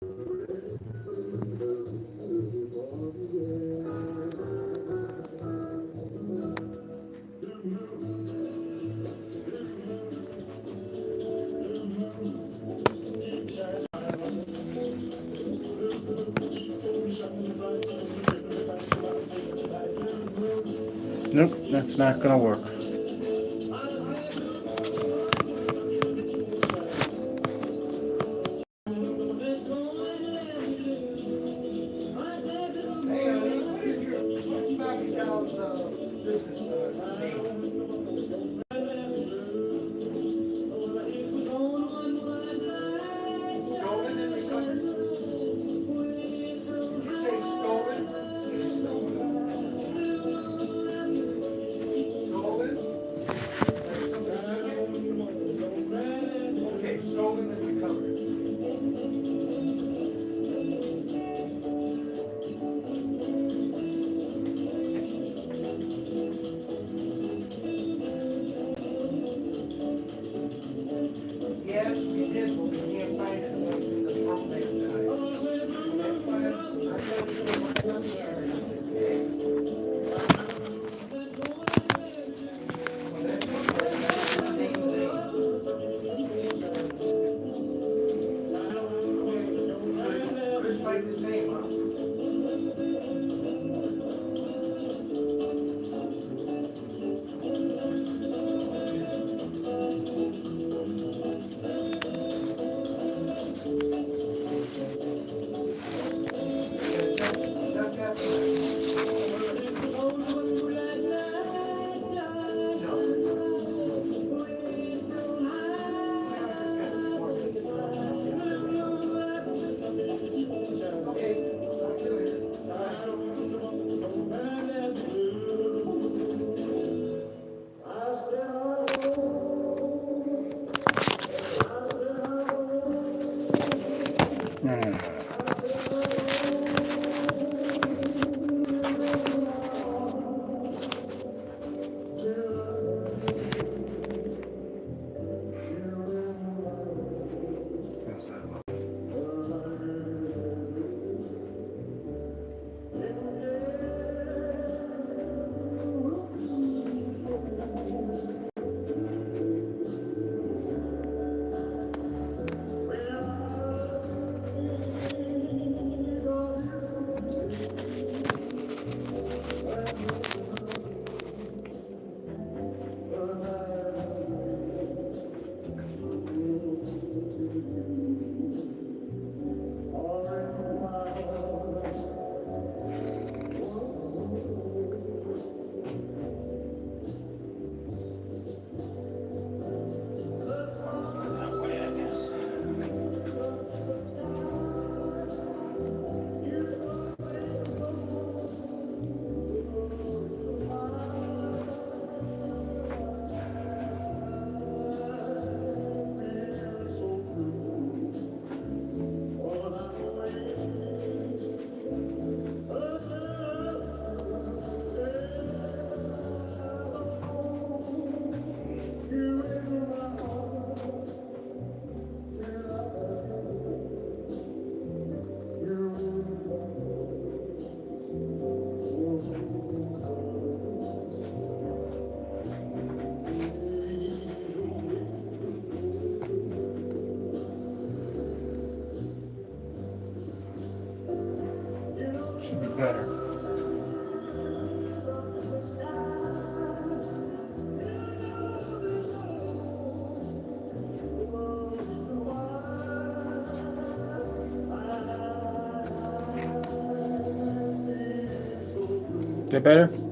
Nope, that's not gonna work. Should be better. That better?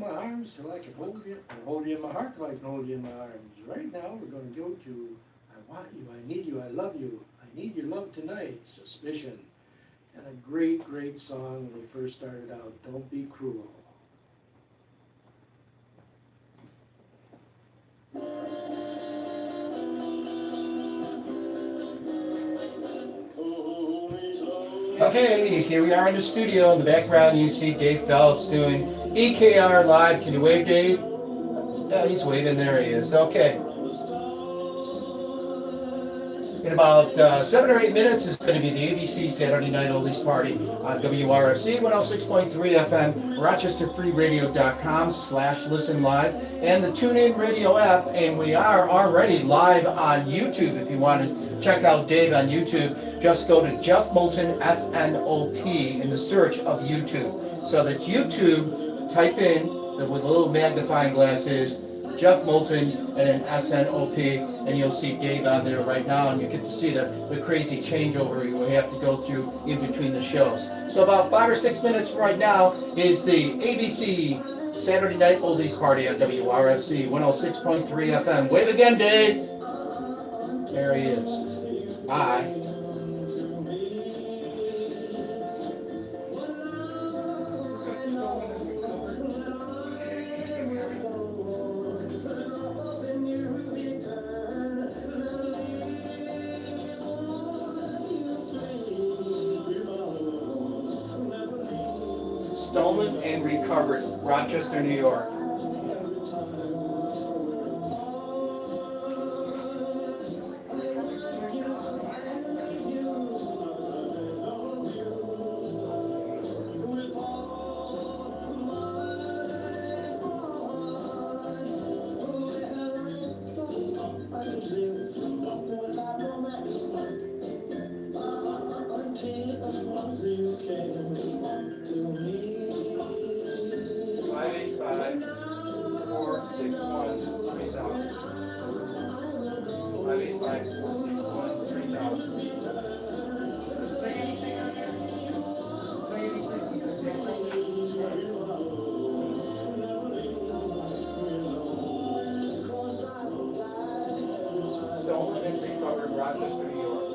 my arms till I can hold you, and hold you in my heart till I can hold you in my arms. Right now, we're going to go to I Want You, I Need You, I Love You, I Need Your Love Tonight, Suspicion. And a great, great song when we first started out, Don't Be Cruel. Okay, here we are in the studio. In the background, you see Dave Phelps doing EKR Live. Can you wave, Dave? Yeah, he's waving. There he is. Okay. In about 7 or 8 minutes is going to be the ABC Saturday Night Oldies Party on WRFC 106.3 FM, RochesterFreeRadio.com/listen live, and the TuneIn Radio app. And we are already live on YouTube. If you want to check out Dave on YouTube, just go to Jeff Moulton, SNOP, in the search of YouTube. So that's YouTube, type in, with a little magnifying glass is Jeff Moulton and then SNOP, and you'll see Dave on there right now, and you get to see the crazy changeover you have to go through in between the shows. So about 5 or 6 minutes from right now is the ABC Saturday Night Oldies Party on WRFC 106.3 FM. Wave again, Dave. There he is. Hi. Stolen and recovered, Rochester, New York. Stolen and recovered, Rochester, New York.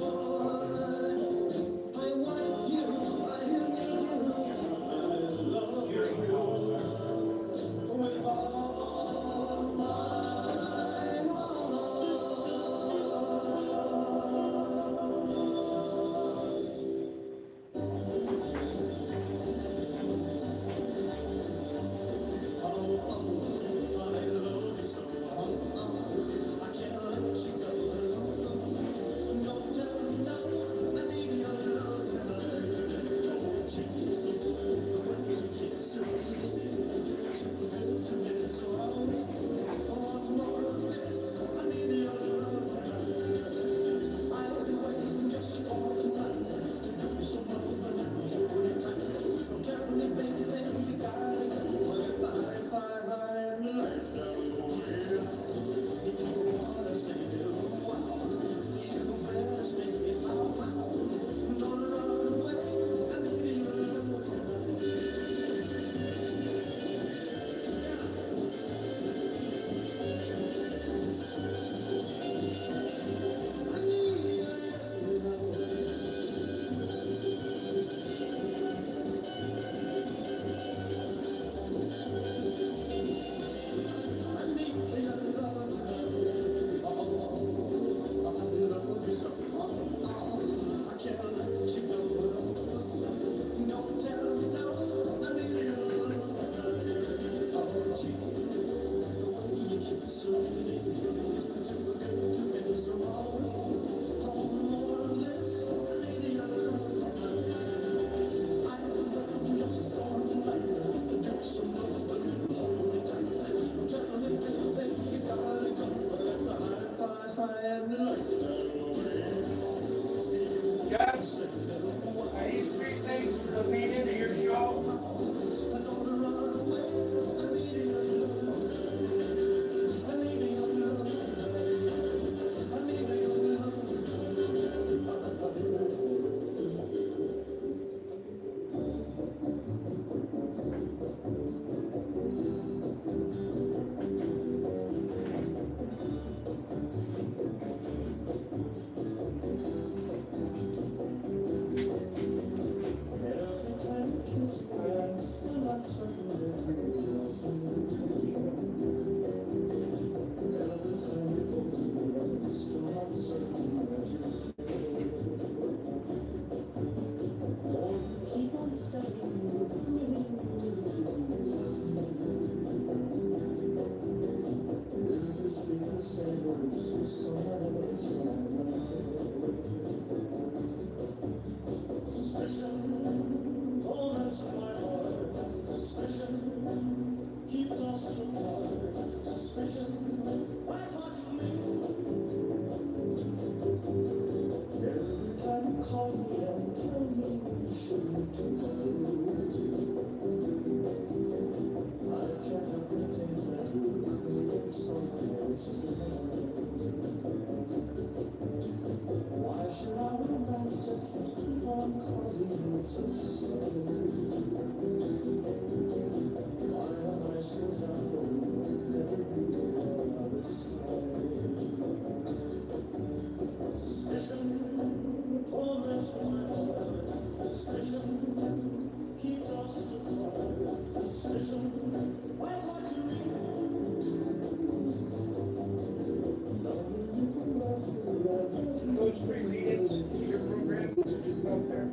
Those three readings in your program, up there?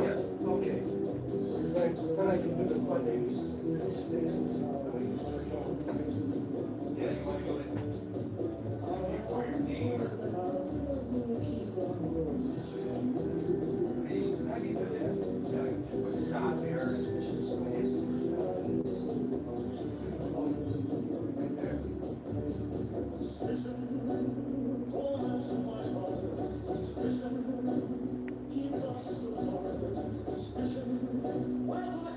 Yes, okay. Then I can do the Monday. Yeah, you want to go for your name? How do you do that? Stop there. Right there.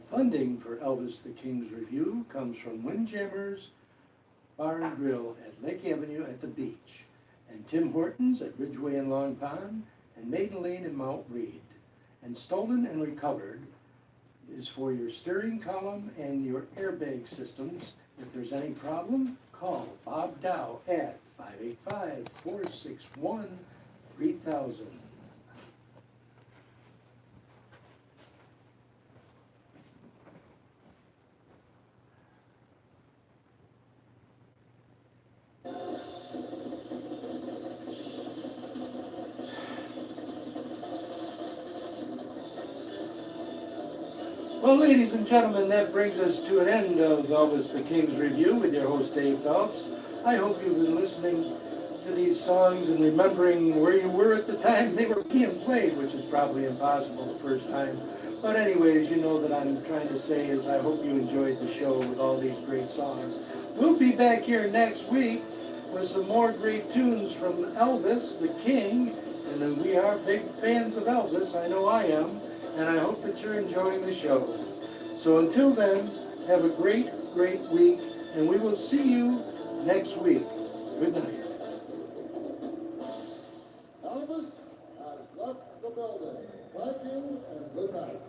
Funding for Elvis the King's Review comes from Windjammers Bar and Grill at Lake Avenue at the beach, and Tim Hortons at Ridgeway and Long Pond, and Maiden Lane in Mount Reed. And Stolen and Recovered is for your steering column and your airbag systems. If there's any problem, call Bob Dow at 585-461-3000. Well, ladies and gentlemen, that brings us to an end of Elvis the King's Review with your host, Dave Phelps. I hope you've been listening to these songs and remembering where you were at the time they were being played, which is probably impossible the first time. But anyways, you know that I'm trying to say is I hope you enjoyed the show with all these great songs. We'll be back here next week with some more great tunes from Elvis the King. And we are big fans of Elvis, I know I am. And I hope that you're enjoying the show. So until then, have a great, great week, and we will see you next week. Good night. Elvis has left the building. Thank you and good night.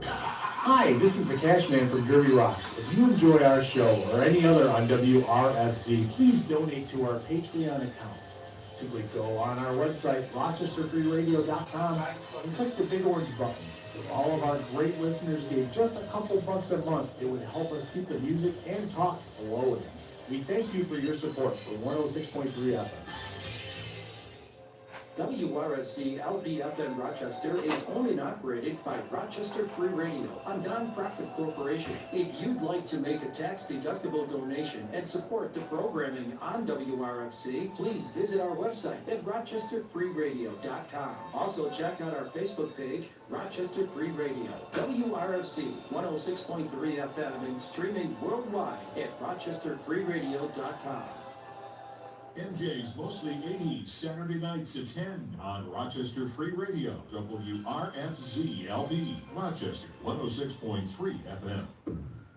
Hi, this is the Cash Man from Derby Rocks. If you enjoy our show or any other on WRFC, please donate to our Patreon account. Simply go on our website, rochesterfreeradio.com, and click the big orange button. If all of our great listeners gave just a couple bucks a month, it would help us keep the music and talk flowing. We thank you for your support for 106.3 FM. WRFC LPFM Rochester is owned and operated by Rochester Free Radio, a non-profit corporation. If you'd like to make a tax-deductible donation and support the programming on WRFC, please visit our website at rochesterfreeradio.com. Also check out our Facebook page, Rochester Free Radio, WRFC 106.3 FM, and streaming worldwide at rochesterfreeradio.com. MJ's Mostly 80s, Saturday nights at 10 on Rochester Free Radio, WRFZ-LP, Rochester 106.3 FM.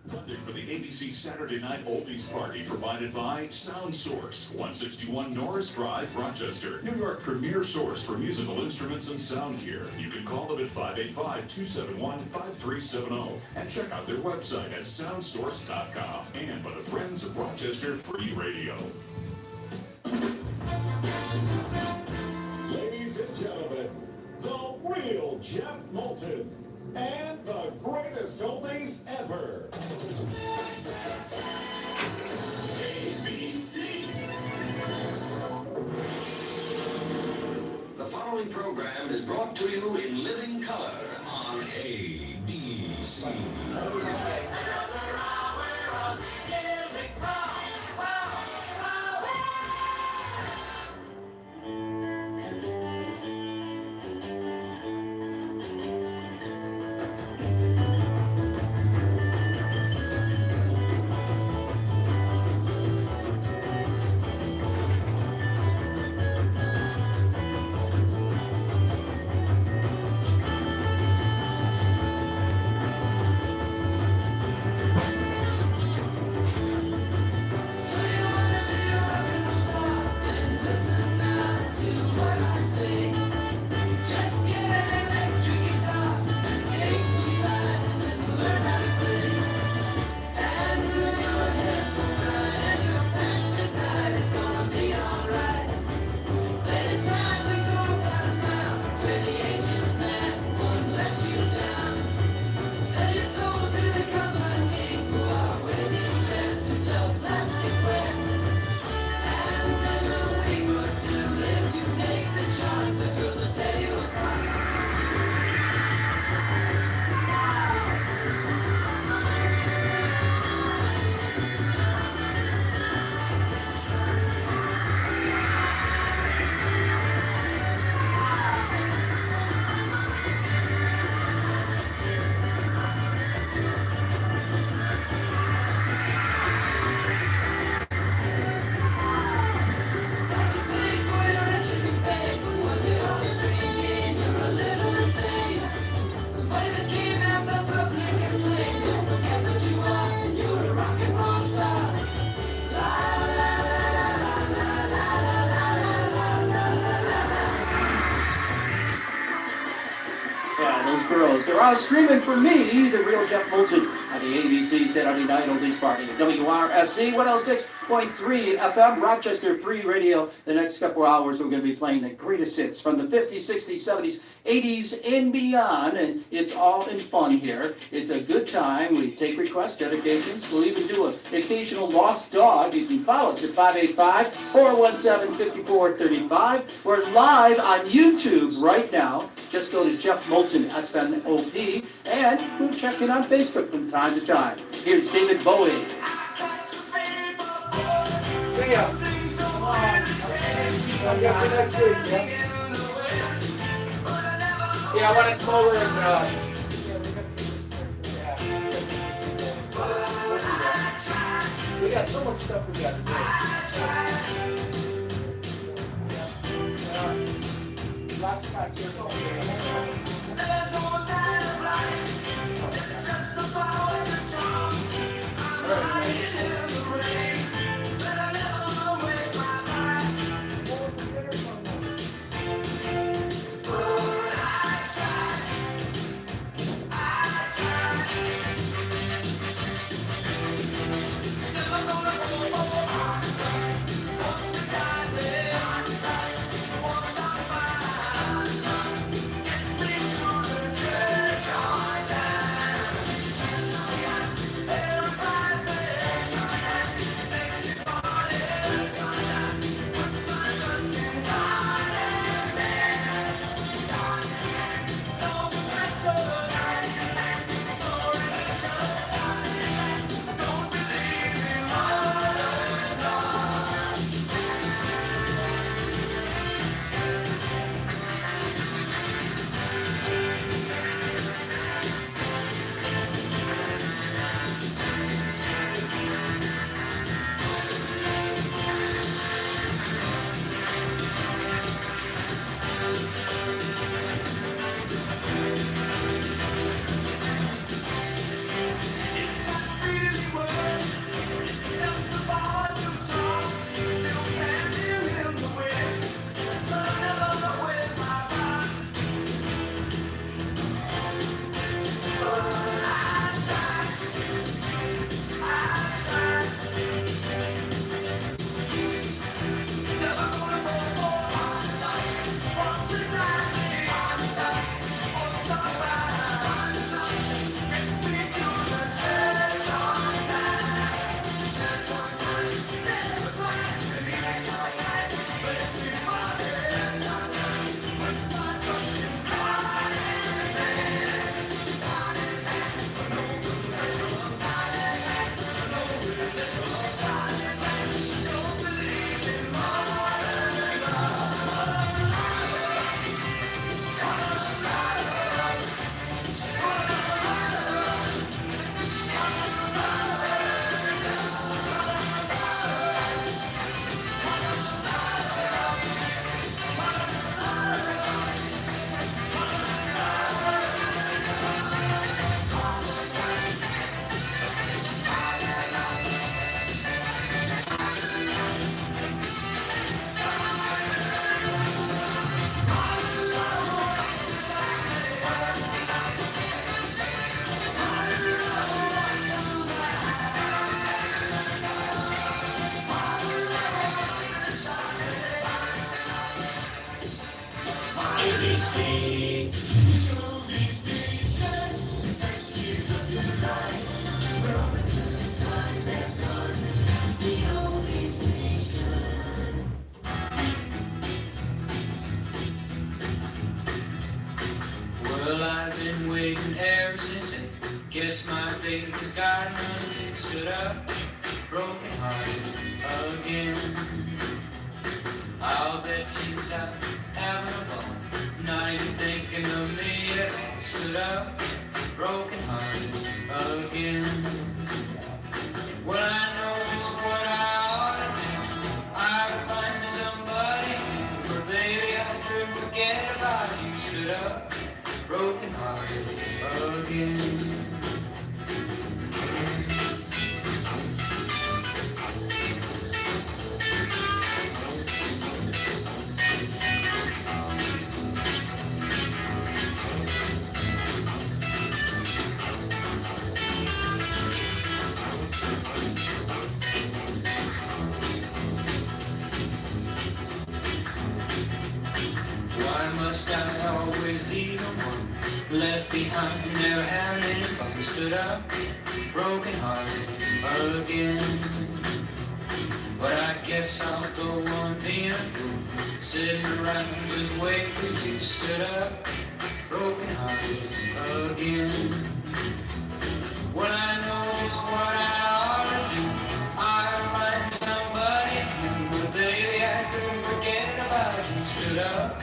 Funding for the ABC Saturday Night Oldies Party provided by Sound Source, 161 Norris Drive, Rochester, New York premier source for musical instruments and sound gear. You can call them at 585-271-5370 and check out their website at soundsource.com, and by the Friends of Rochester Free Radio. Ladies and gentlemen, the real Jeff Moulton and the greatest oldies ever. ABC. The following program is brought to you in living color on ABC. Girls. They're all screaming for me, the real Jeff Moulton, on the ABC Saturday Night Oldies Party at WRFC 106.3 FM, Rochester Free Radio. The next couple of hours, we're going to be playing the greatest hits from the 50s, 60s, 70s, 80s, and beyond. And it's all in fun here. It's a good time. We take requests, dedications. We'll even do an occasional lost dog. You can follow us at 585-417-5435. We're live on YouTube right now. Just go to Jeff Moulton, SNOP, and we'll check in on Facebook from time to time. Here's David Bowie. See ya. Come on. I'll get you next week, yeah? Yeah, I want to come over and, we got so much stuff we got to do. Lots of practice. Well, I've been waiting ever since I guess my baby's got money. Stood up, broken hearted again. I'll bet she's out having a ball, not even thinking of me at all. Stood up, broken hearted again. Well, I know just what I ought to do. I ought to find me somebody, but baby, I couldn't forget about you. Stood up, broken hearted again. Why must I always be the one left behind, never having any fun? Stood up, broken hearted again. But I guess I'll go on being a fool, sitting around just waiting for you. Stood up, broken hearted again. Well, I know just what I ought to do. I ought to find somebody new, but baby, I couldn't forget about you. Stood up,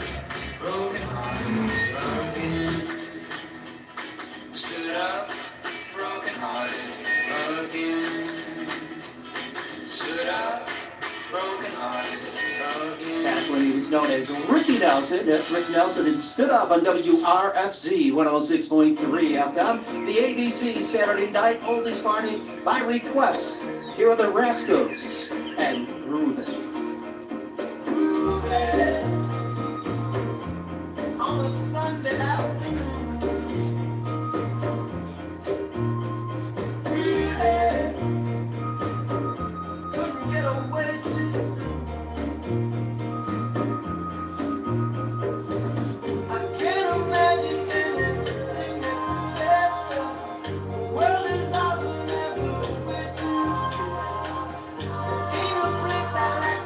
broken hearted again. Stood up, broken hearted again. Stood up, broken hearted again. Back when he was known as Ricky Nelson, that's Rick Nelson, and Stood Up on WRFZ 106.3 FM, the ABC Saturday Night Oldies Party by request. Here are the Rascals and Groovin'. On a Sunday afternoon, really couldn't get away too soon. I can't imagine anything that's better. The world is ours whenever we're two. Ain't a place I like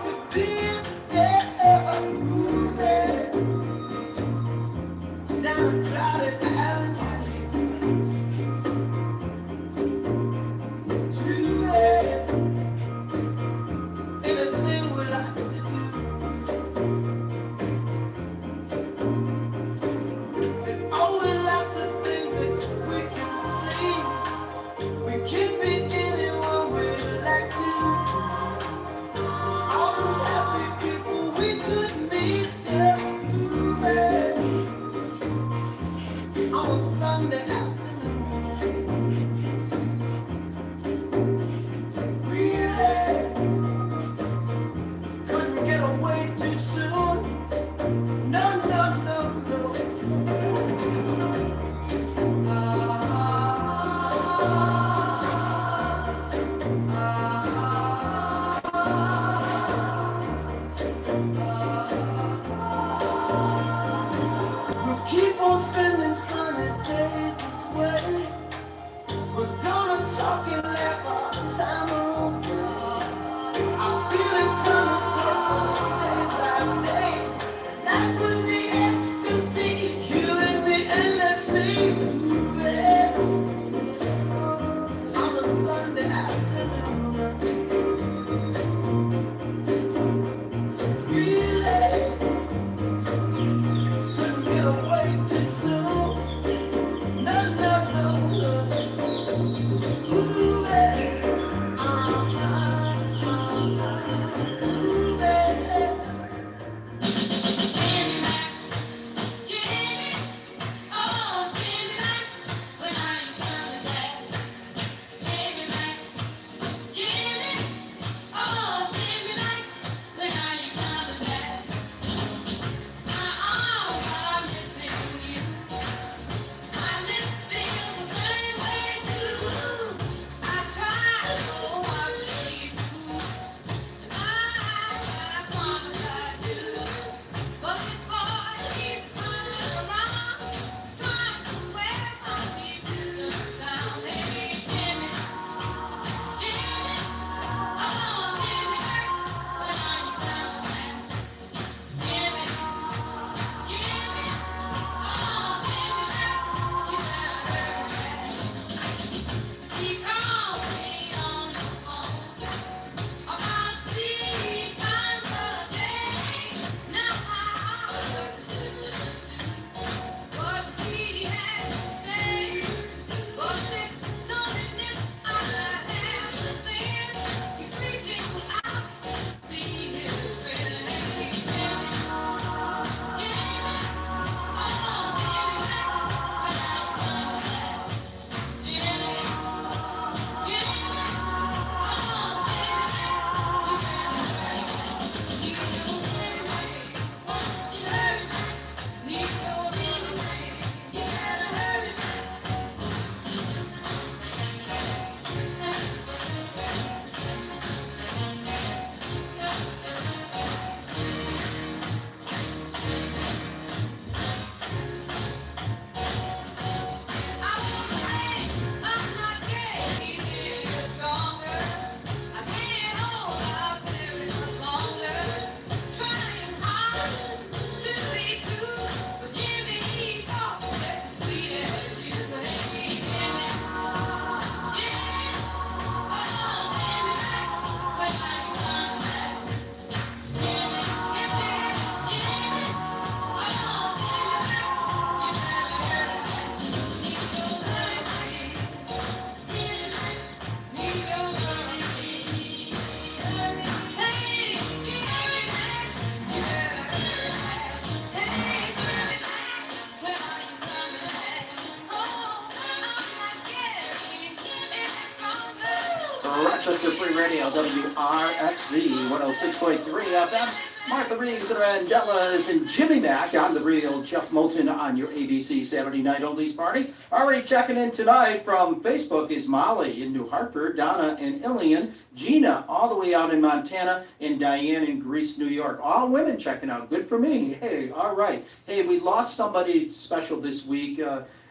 Radio, WRFZ 106.3 FM. Martha Reeves and Randellas and Jimmy Mack. I'm the real Jeff Moulton on your ABC Saturday Night Oldies Party. Already checking in tonight from Facebook is Molly in New Hartford, Donna in Ilion, Gina all the way out in Montana, and Diane in Greece, New York. All women checking out. Good for me. Hey, all right. Hey, we lost somebody special this week.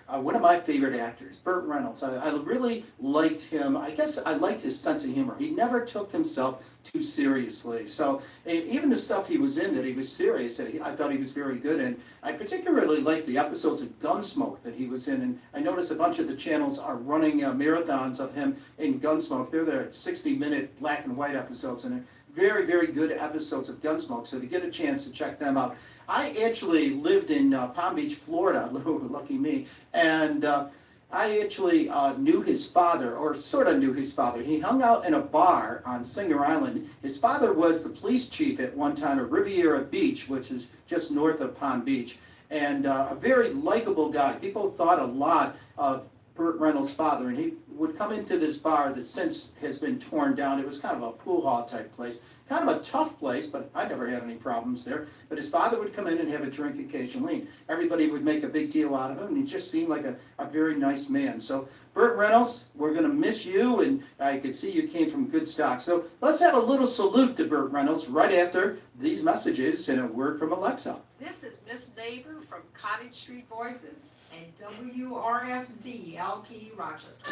One of my favorite actors, Burt Reynolds. I really liked him. I guess I liked his sense of humor. He never took himself too seriously. So even the stuff he was in that he was serious, I thought he was very good in. I particularly liked the episodes of Gunsmoke that he was in. And I noticed a bunch of the channels are running marathons of him in Gunsmoke. They're there 60-minute black and white episodes, and they're very, very good episodes of Gunsmoke. So to get a chance to check them out. I actually lived in Palm Beach, Florida, lucky me, and I actually knew his father, or sort of knew his father. He hung out in a bar on Singer Island. His father was the police chief at one time at Riviera Beach, which is just north of Palm Beach, and a very likable guy. People thought a lot of Burt Reynolds' father, and he would come into this bar that since has been torn down. It was kind of a pool hall type place. Kind of a tough place, but I never had any problems there. But his father would come in and have a drink occasionally. Everybody would make a big deal out of him, and he just seemed like a very nice man. So, Burt Reynolds, we're going to miss you, and I could see you came from good stock. So, let's have a little salute to Burt Reynolds right after these messages and a word from Alexa. This is Miss Neighbor from Cottage Street Voices and WRFZ LP Rochester.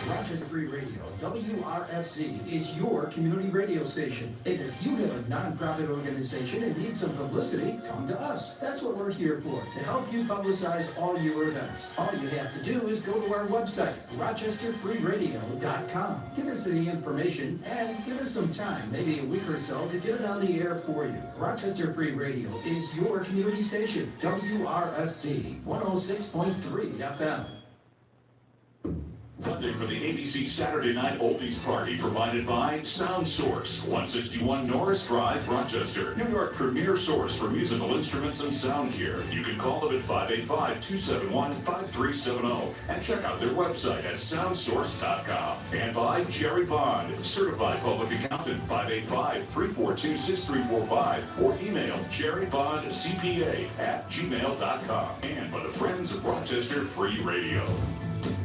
Rochester Free Radio, WRFZ, is your community radio station. And if you have a nonprofit organization and need some publicity, come to us. That's what we're here for, to help you publicize all your events. All you have to do is go to our website, rochesterfreeradio.com. Give us the information and give us some time, maybe a week or so, to get it on the air for you. Rochester Free Radio is your community station, WRFZ 106.3 FM. Funding for the ABC Saturday Night Oldies Party provided by Sound Source, 161 Norris Drive, Rochester, New York premier source for musical instruments and sound gear. You can call them at 585-271-5370 and check out their website at soundsource.com. And by Jerry Bond, certified public accountant, 585-342-6345, or email jerrybondcpa@gmail.com. And by the Friends of Rochester Free Radio.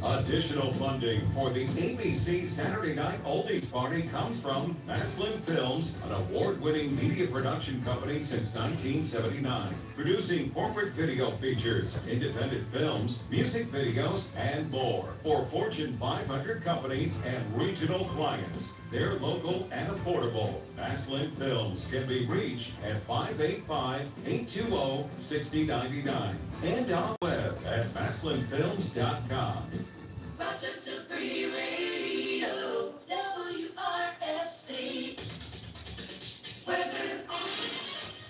Additional funding for the ABC Saturday Night Oldies Party comes from Maslin Films, an award-winning media production company since 1979, producing corporate video features, independent films, music videos, and more for Fortune 500 companies and regional clients. They're local and affordable. Maslin Films can be reached at 585-820-6099 and on the web at maslinfilms.com. Rochester Free Radio, WRFC. Weather.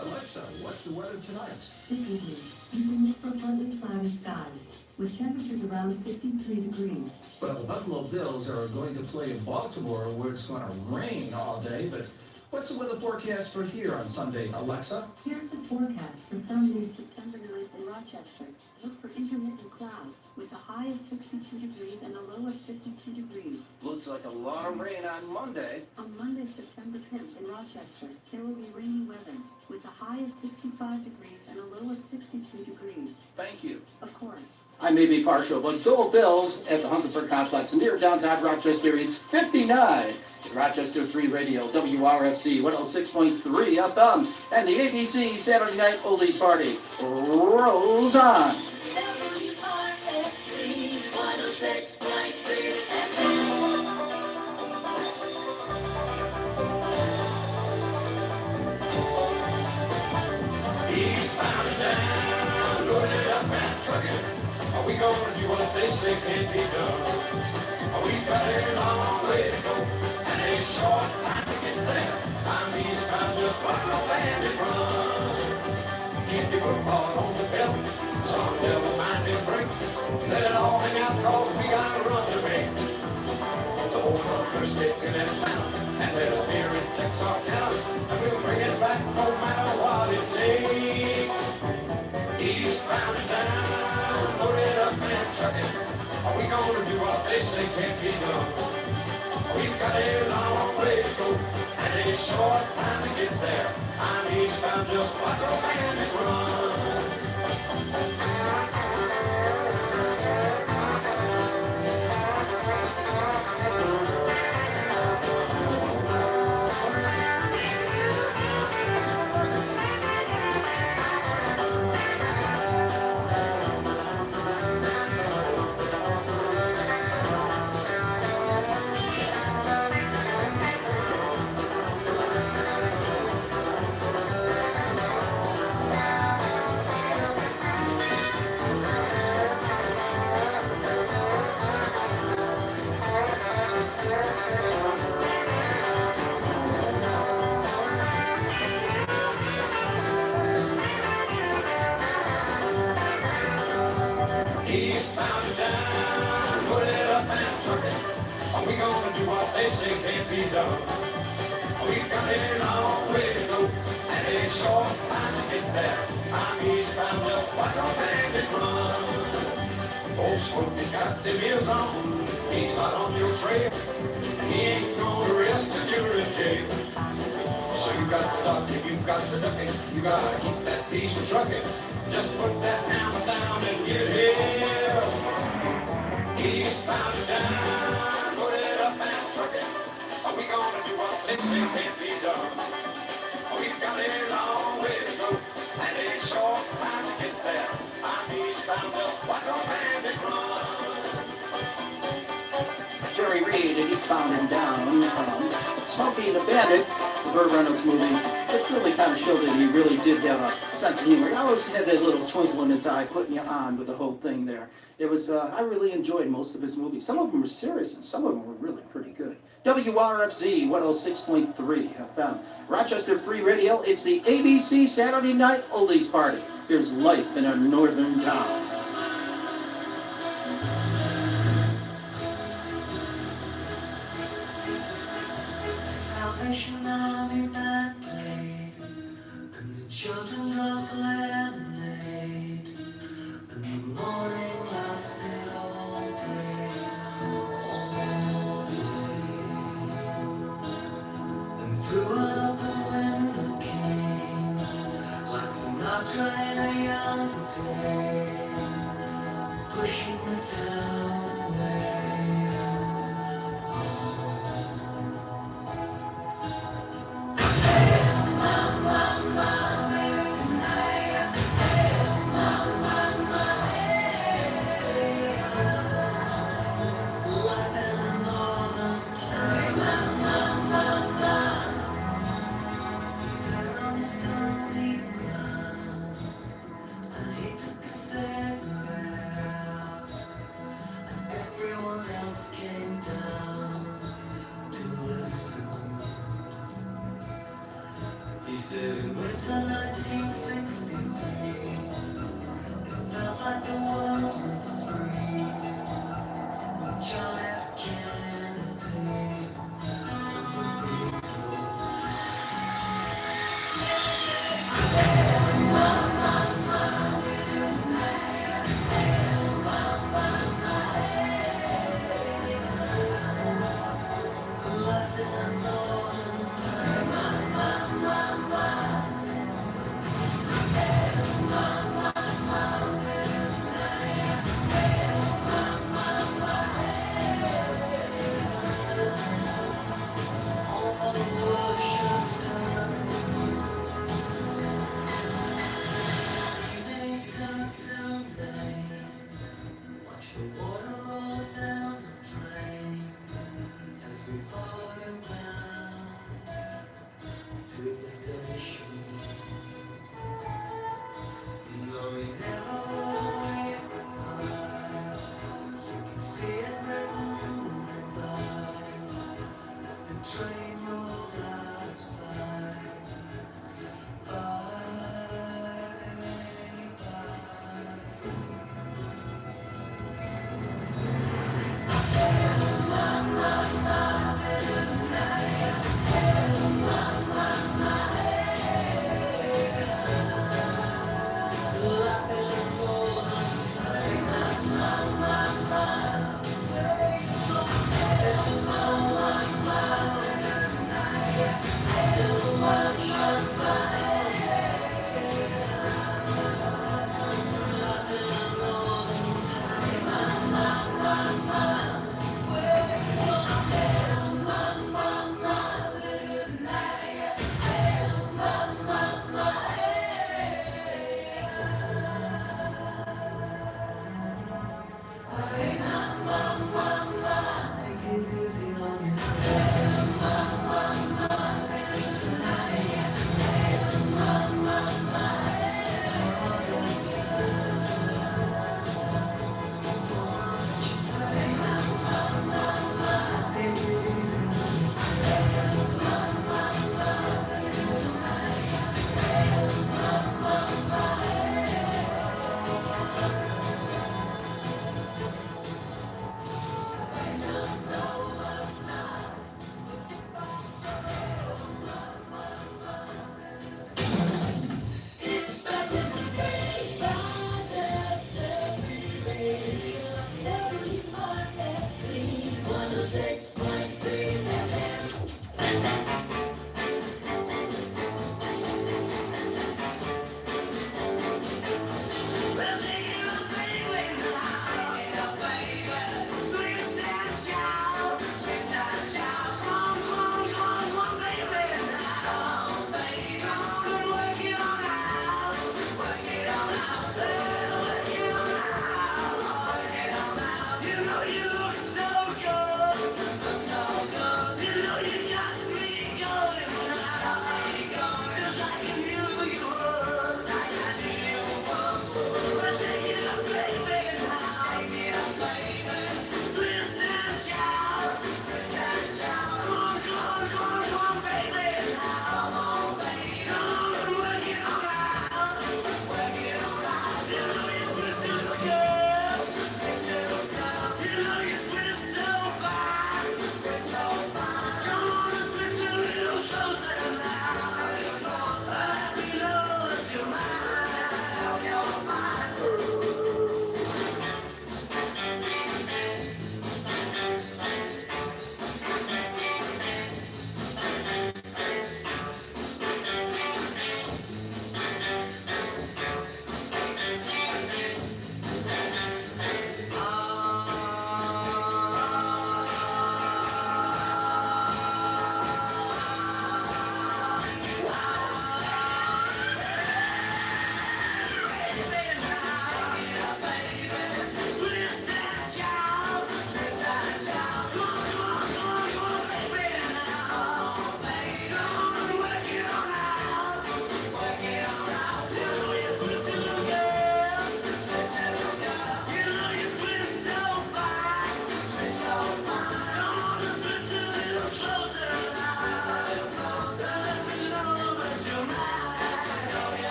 Alexa, what's the weather tonight? This evening, you can look for partly cloudy skies, with temperatures around 53 degrees. Well, the Buffalo Bills are going to play in Baltimore, where it's going to rain all day, but what's the weather forecast for here on Sunday, Alexa? Here's the forecast for Sunday, September 9th in Rochester. Look for intermittent clouds, with a high of 62 degrees and a low of 52 degrees. Looks like a lot of rain on Monday. On Monday, September 10th in Rochester, there will be rainy weather, with a high of 65 degrees and a low of 62 degrees. Thank you. Of course. I may be partial, but go Bills at the Hungerford Complex near downtown Rochester. It's 59. Rochester Free Radio, WRFC 106.3 FM, and the ABC Saturday Night Oldies Party rolls on. WRFC 106.3 FM. Eastbound and down, loaded up and trucking. Are we gonna do what they say can't be done? We've got a long way to go, and a short time to get there. I'm eastbound, just follow and it run. Keep your football on the belt, so never mind them brakes. Let it all hang out, cause we got a run to make. The whole truckers taking that down, and let us hear it takes off down, and we'll bring it back no matter what it takes. Eastbound and down, loaded up and trucking. Are we gonna do what they say can't be done? We've we've got a long way to go and a short time to get there. I'm eastbound, just watch our bandit run. Eastbound and down, put it up and truck it. Are we gonna do what they say can't be done? We've got a long way to go and a short time to get there. I'm eastbound, just watch our bandit run. Old Smokey's got the wheels on, he's hot on your trail. He ain't gonna rest till you're in jail. So you got to duck it, you got to duck it, you gotta keep that piece of trucking. Just put that hammer down and get here. Eastbound and down, put it up and truck it. Are we gonna do what they say can't be done? We've got a long way to go and a short time to get there. I'm eastbound, just watch our bandit run. Jerry Reed and Eastbound and Down. Smokey the Bandit, the Burt Reynolds movie. It really kind of showed that he really did have a sense of humor. He always had that little twinkle in his eye, putting you on with the whole thing there. It was, I really enjoyed most of his movies. Some of them were serious, and some of them were really pretty good. WRFZ 106.3 FM, Rochester Free Radio. It's the ABC Saturday Night Oldies Party. Here's life in a northern town. Salvation Army band played, and the children drank lemonade, and the morning lasted all day, and through an open window came, like Sinatra in a younger day, pushing the town away. He said in winter 1963, it felt like the world would freeze with John F. Kennedy and the Beatles. Life in a northern town.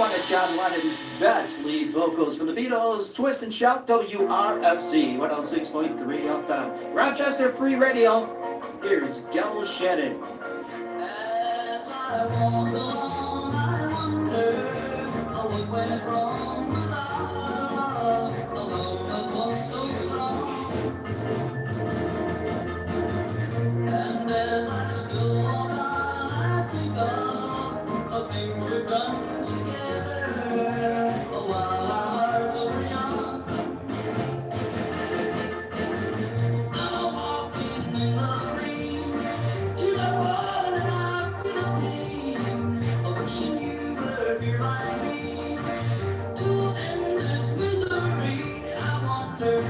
one of John Lennon's best lead vocals from the Beatles, Twist and Shout, WRFC 106.3 FM. Rochester Free Radio. Here's Del Shannon. As I walk along, I wonder what went wrong with love, although it was so strong. And as I still walk on, I think of things we've done together while our hearts were young. I'm walking in the rain till I fall and I feel pain, wishing you were behind me to end this misery. I wonder.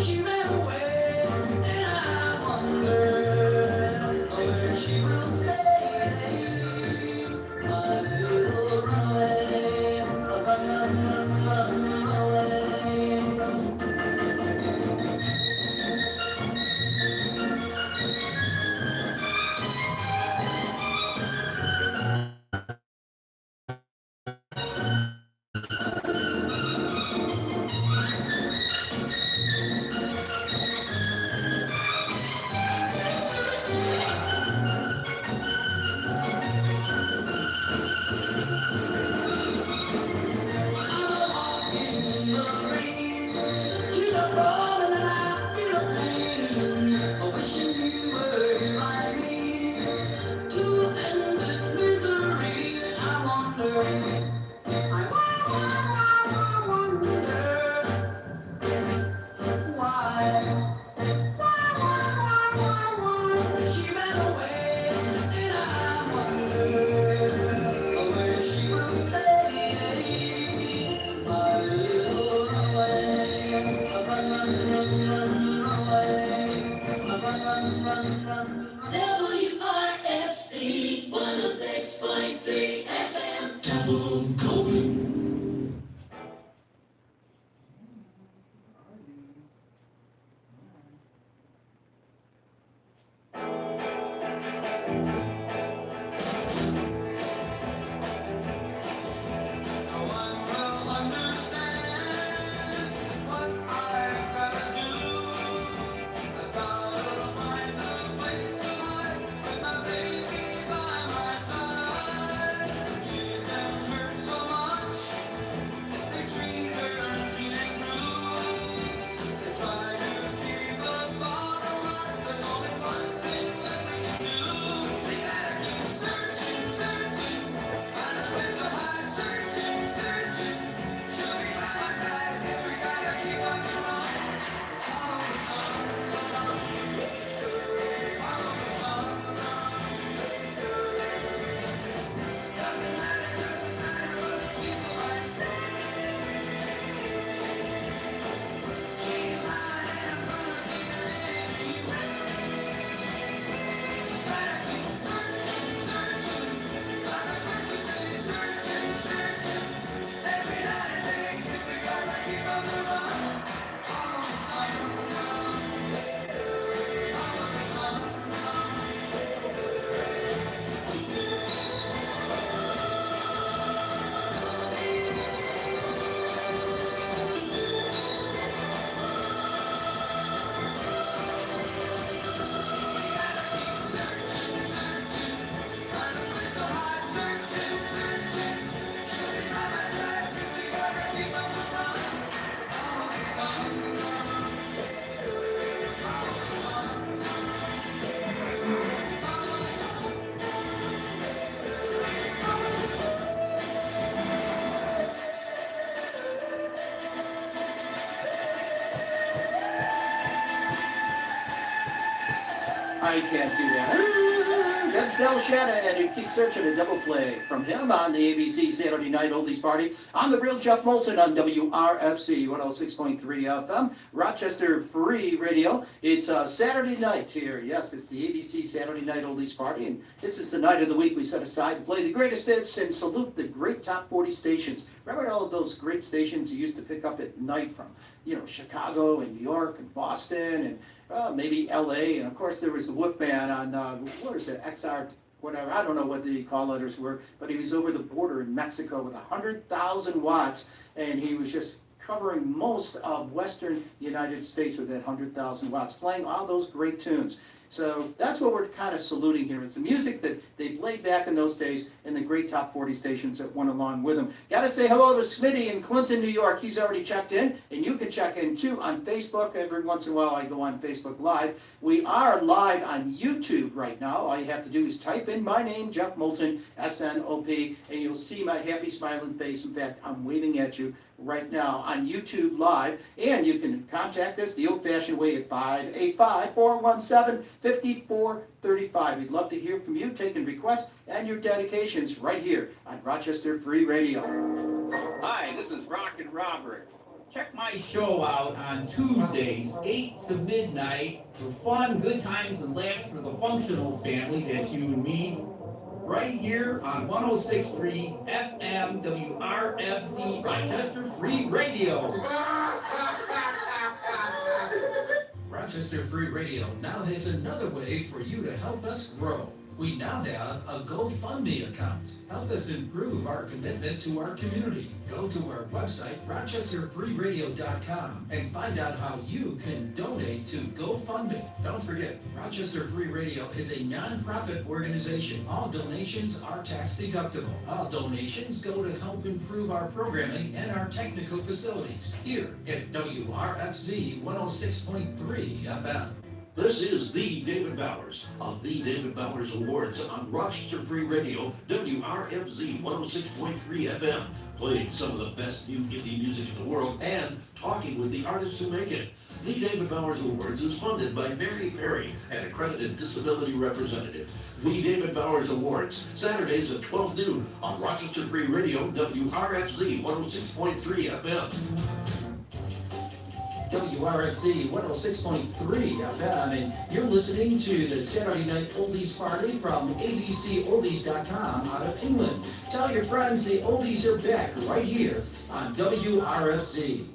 She ran away, and I wonder where she will stay. My little runaway, run, run, run, run away. WRFC 106.3 FM. Double golden. I can't do that. It's Del Shannon, and you keep searching a double play from him on the ABC Saturday Night Oldies Party. I'm the real Jeff Moulton on WRFC 106.3 FM, Rochester Free Radio. It's Saturday night here. Yes, it's the ABC Saturday Night Oldies Party, and this is the night of the week we set aside to play the greatest hits and salute the great top 40 stations. Remember all of those great stations you used to pick up at night from, Chicago and New York and Boston and maybe LA, and of course there was the Wolfman on, XR, whatever, I don't know what the call letters were, but he was over the border in Mexico with 100,000 watts, and he was just covering most of western United States with that 100,000 watts, playing all those great tunes. So that's what we're kind of saluting here. It's the music that they played back in those days and the great top 40 stations that went along with them. Got to say hello to Smitty in Clinton, New York. He's already checked in, and you can check in too on Facebook. Every once in a while I go on Facebook Live. We are live on YouTube right now. All you have to do is type in my name, Jeff Moulton, SNOP, and you'll see my happy smiling face. In fact, I'm waving at you right now on YouTube Live, and you can contact us the old-fashioned way at 585-417-5435. We'd love to hear from you, taking requests and your dedications right here on Rochester Free Radio. Hi, this is Rockin' Robert. Check my show out on Tuesdays, 8 to midnight, for fun, good times, and laughs for the functional family, that's you and me, right here on 106.3 FM WRFZ Rochester Free Radio. Rochester Free Radio now has another way for you to help us grow. We now have a GoFundMe account. Help us improve our commitment to our community. Go to our website, rochesterfreeradio.com, and find out how you can donate to GoFundMe. Don't forget, Rochester Free Radio is a non-profit organization. All donations are tax deductible. All donations go to help improve our programming and our technical facilities here at WRFZ 106.3 FM. This is the David Bowers of the David Bowers Awards on Rochester Free Radio, WRFZ 106.3 FM, playing some of the best new indie music in the world and talking with the artists who make it. The David Bowers Awards is funded by Mary Perry, an accredited disability representative. The David Bowers Awards, Saturdays at 12 noon on Rochester Free Radio, WRFZ 106.3 FM. WRFZ 106.3 FM, and you're listening to the Saturday Night Oldies Party from abcoldies.com out of England. Tell your friends the oldies are back right here on WRFZ.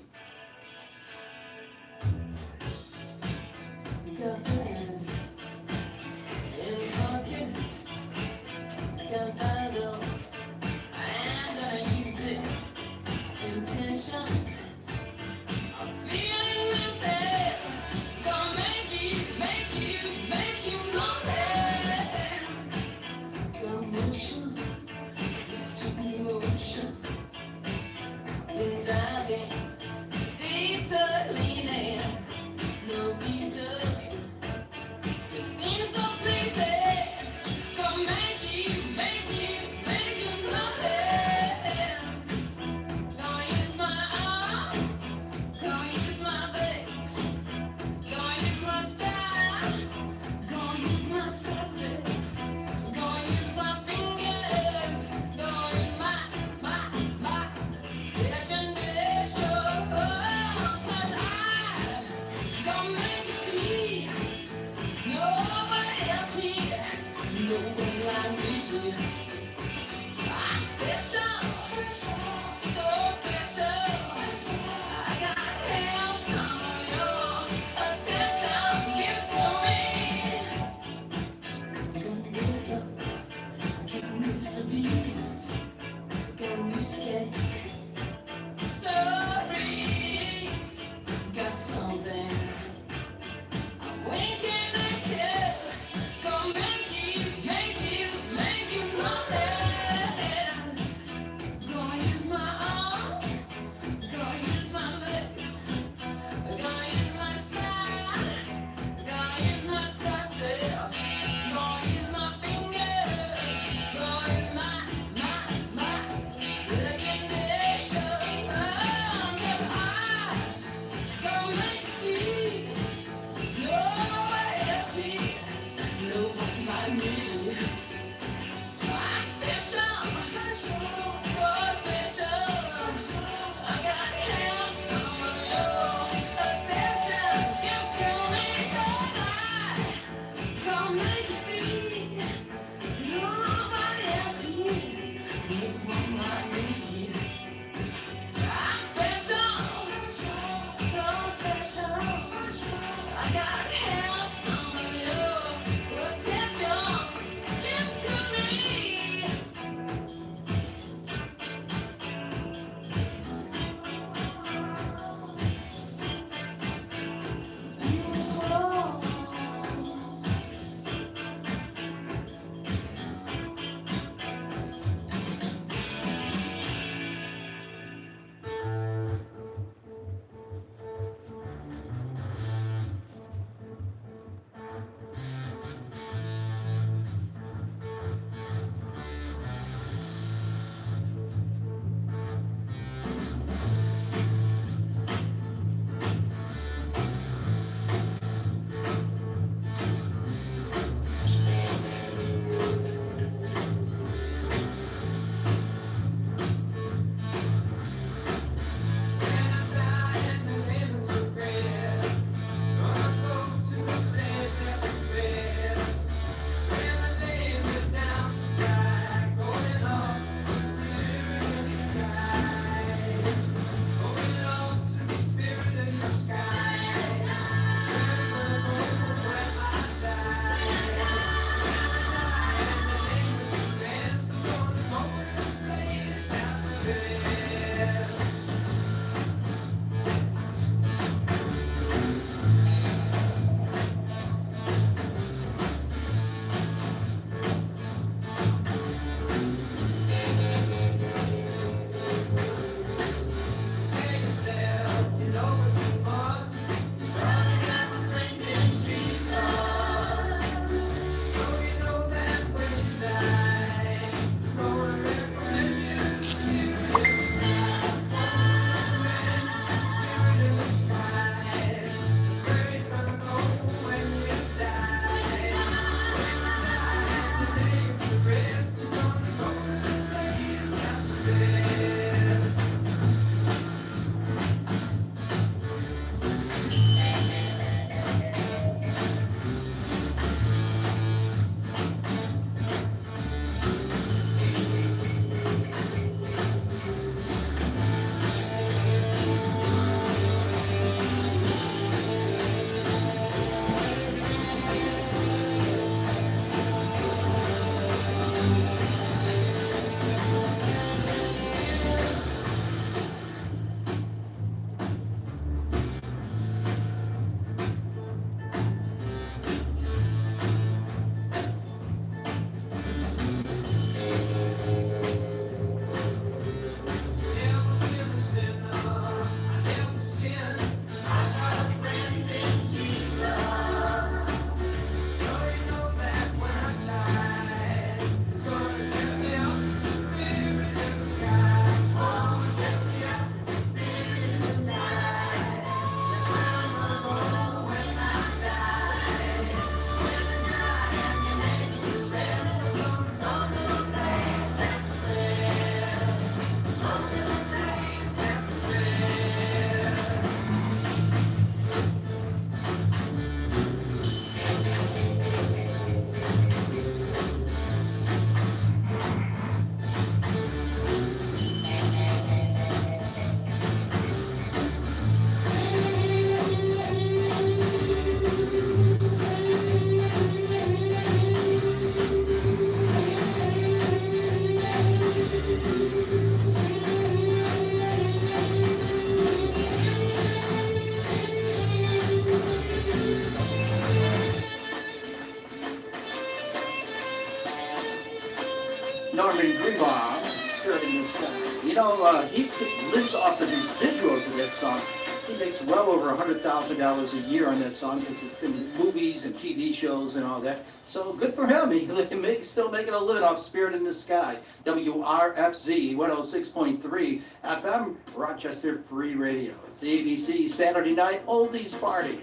Norman Greenbaum, Spirit in the Sky. You know, he lives off the residuals of that song. He makes well over $100,000 a year on that song because it's been movies and TV shows and all that. So good for him. He's still making a living off Spirit in the Sky. WRFZ 106.3 FM, Rochester Free Radio. It's the ABC Saturday Night Oldies Party.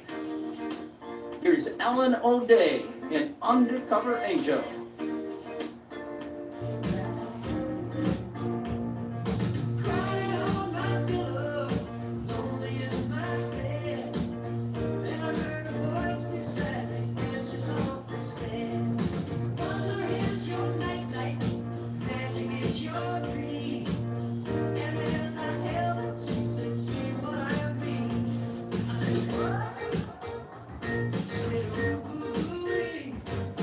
Here's Ellen O'Day and Undercover Angel. She said, ooh, ooh, ooh, ooh. I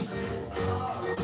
said, oh.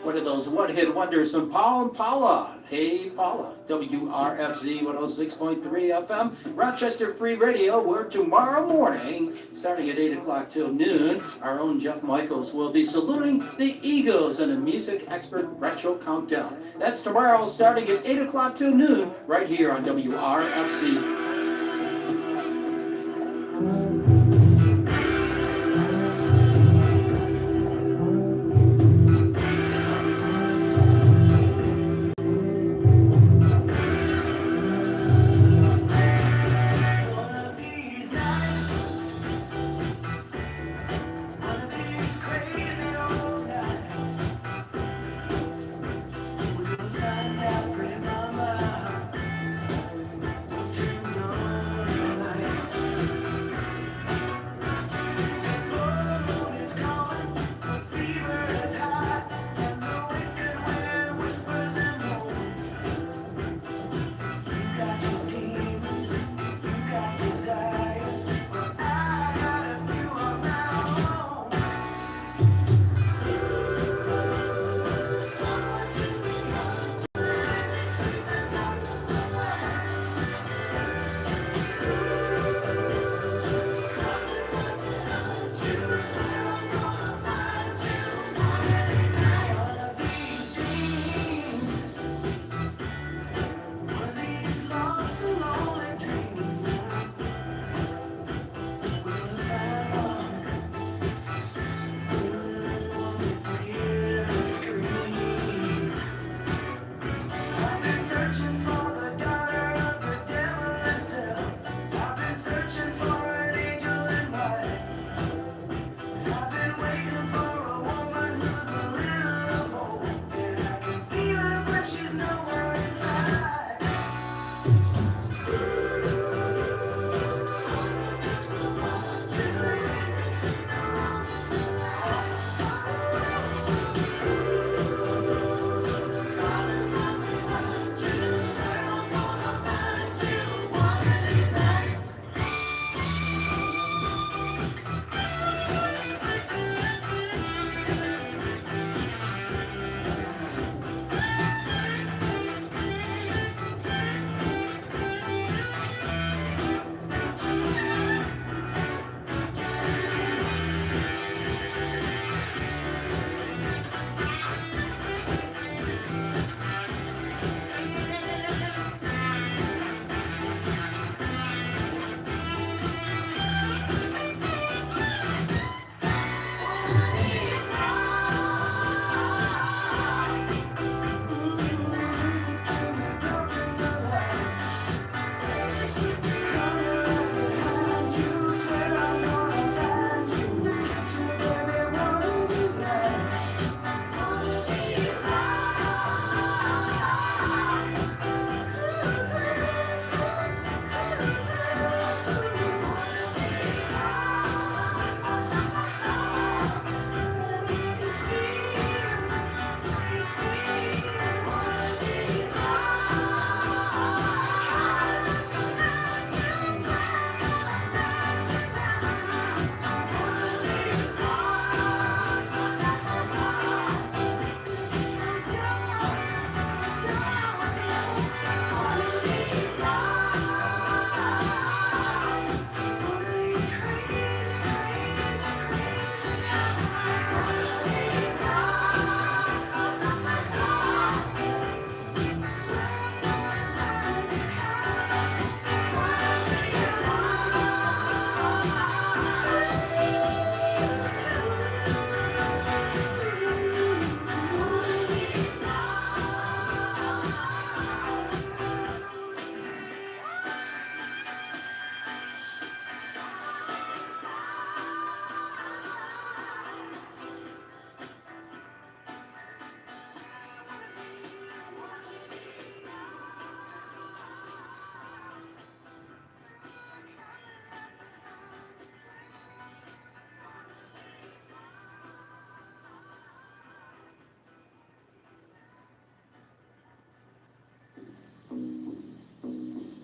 One of those one-hit wonders from Paul and Paula. Hey, Paula. WRFZ 106.3 FM, Rochester Free Radio, where tomorrow morning, starting at 8 o'clock till noon, our own Jeff Michaels will be saluting the Eagles in a music expert retro countdown. That's tomorrow, starting at 8 o'clock till noon, right here on WRFZ.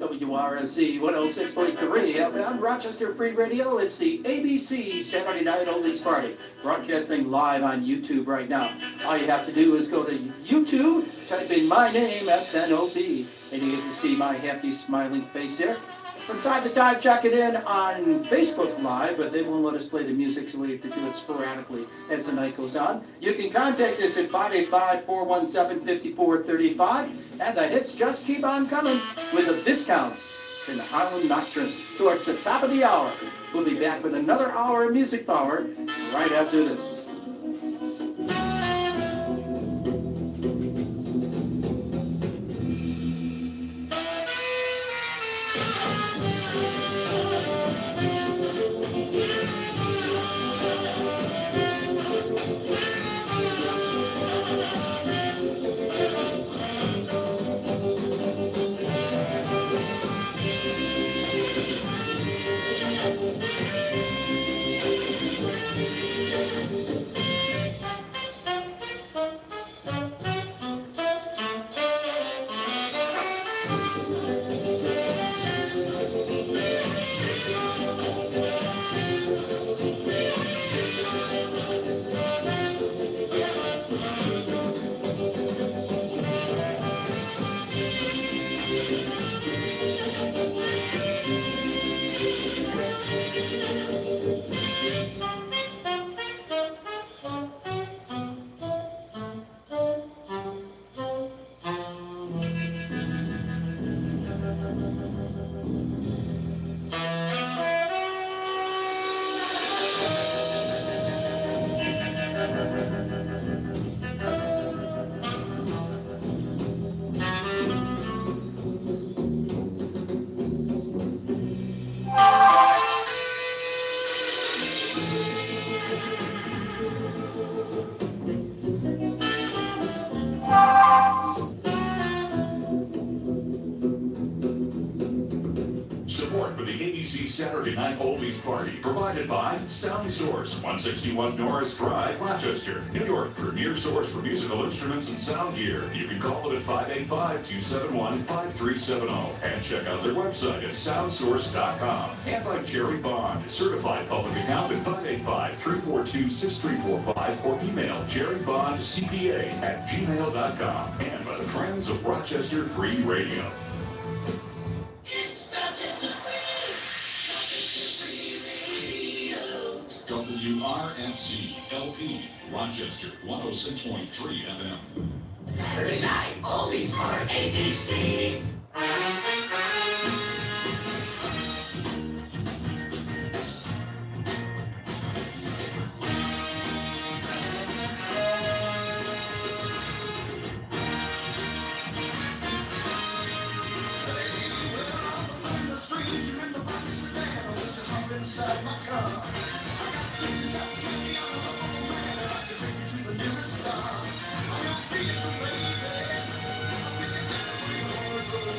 WRFC 106.3 FM, Rochester Free Radio. It's the ABC Saturday Night Oldies Party, broadcasting live on YouTube right now. All you have to do is go to YouTube, type in my name, SNOP, and you get to see my happy, smiling face there. From time to time, check it in on Facebook Live, but they won't let us play the music, so we have to do it sporadically as the night goes on. You can contact us at 585-417-5435, and the hits just keep on coming with the Viscounts in the Harlem Nocturne towards the top of the hour. We'll be back with another hour of music power right after this. Support for the ABC Saturday Night Oldies Party provided by Sound Source, 161 Norris Drive, Rochester, New York. Premier source for musical instruments and sound gear. You can call it at 585-271-5370 and check out their website at soundsource.com. And by Jerry Bond, certified public accountant, 585-342-6345, or email jerrybondcpa@gmail.com. And by the Friends of Rochester Free Radio. WRFC LP, Rochester, 106.3 FM. Saturday night, oldies on ABC. Inside my car. I got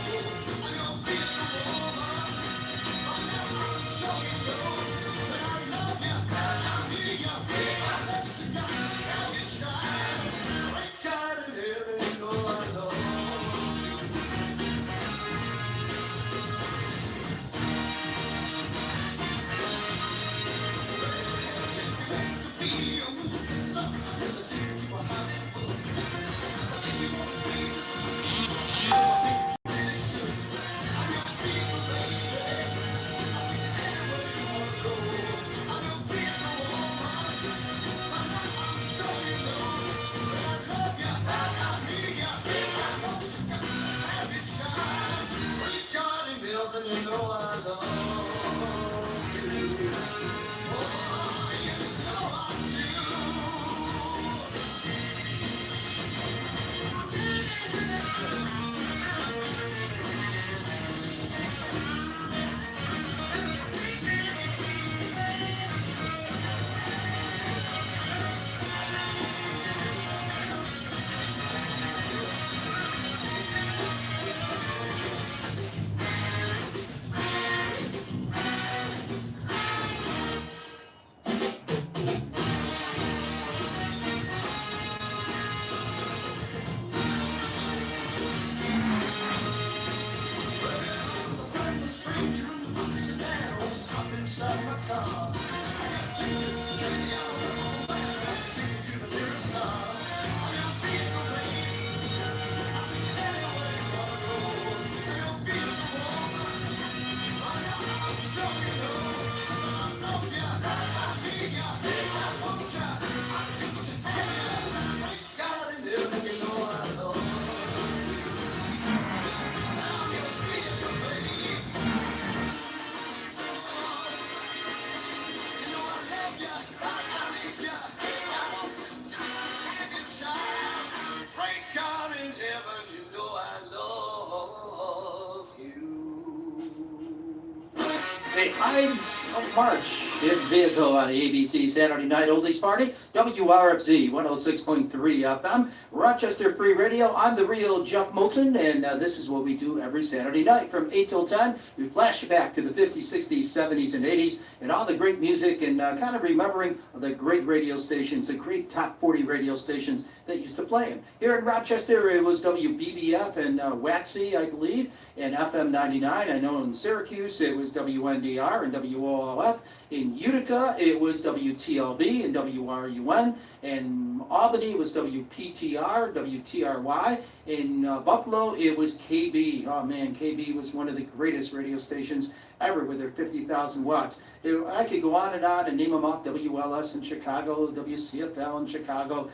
The Ides of March in vehicle on the ABC Saturday Night Oldies Party, WRFZ 106.3 FM, Rochester Free Radio. I'm the real Jeff Moulton, and this is what we do every Saturday night from 8 till 10. We flash back to the 50s, 60s, 70s, and 80s, and all the great music, and kind of remembering the great radio stations, the great top 40 radio stations that used to play them. Here in Rochester, it was WBBF and Waxy, I believe, and FM 99. I know in Syracuse, it was WNDR and WOLF. In Utica, it was WTLB and WRUN. In Albany, it was WPTR, WTRY. In Buffalo, it was KB. Oh man, KB was one of the greatest radio stations ever with their 50,000 watts. I could go on and name them off. WLS in Chicago, WCFL in Chicago.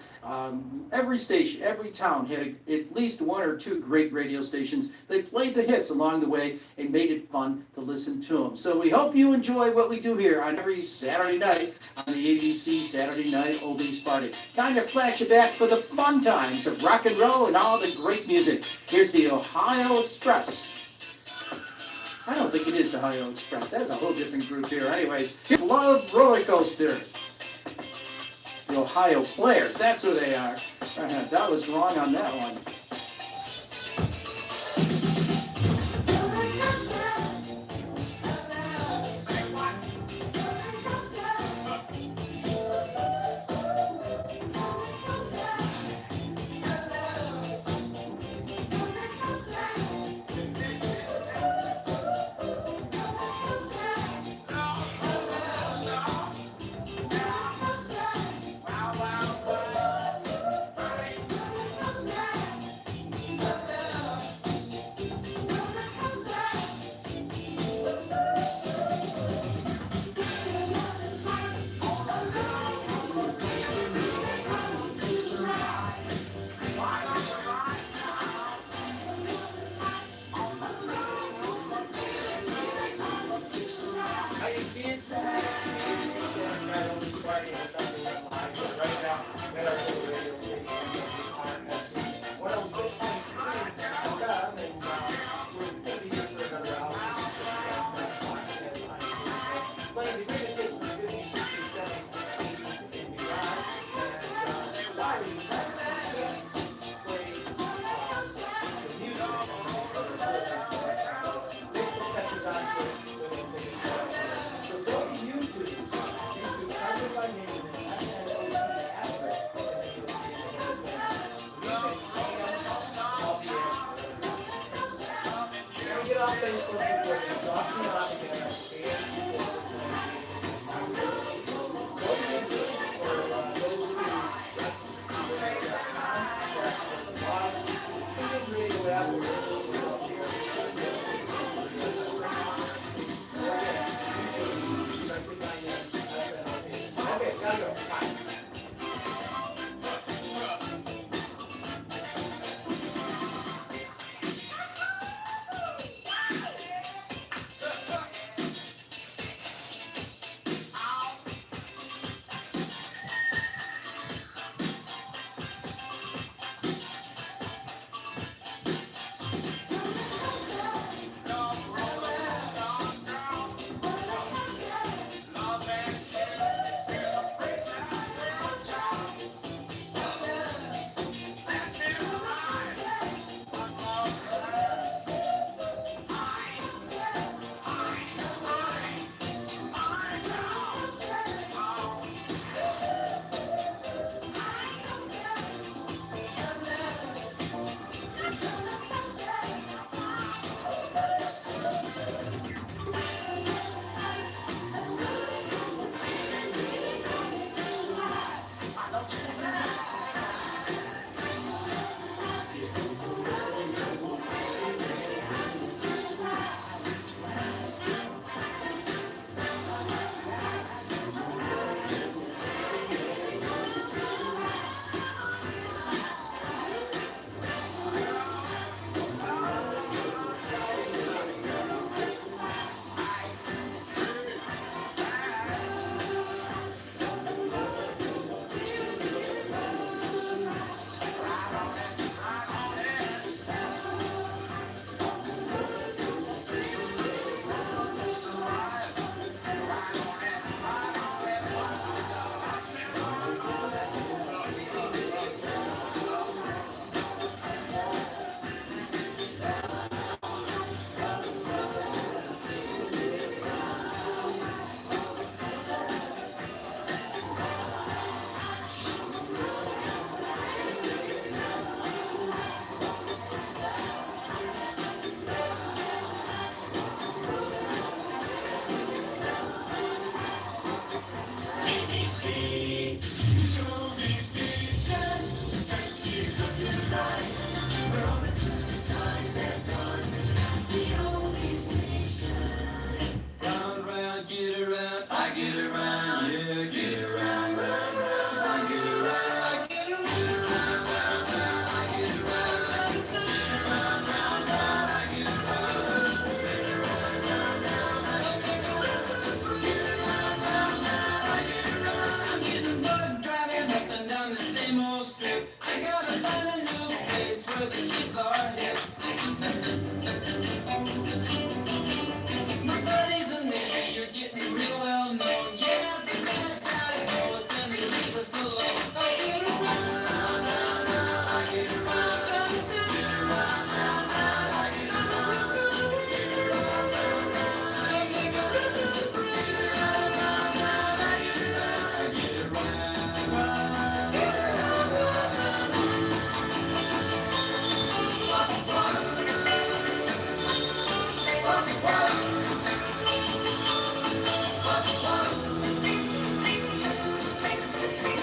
Every station, every town had at least one or two great radio stations. They played the hits along the way and made it fun to listen to them. So we hope you enjoy what we do here on every Saturday night on the ABC Saturday Night Oldies Party. Kind of flash you back for the fun times of rock and roll and all the great music. Here's the Ohio Express. I don't think it is the Ohio Express. That's a whole different group here. Anyways, here's Love Roller Coaster. The Ohio Players, that's who they are. That was wrong on that one.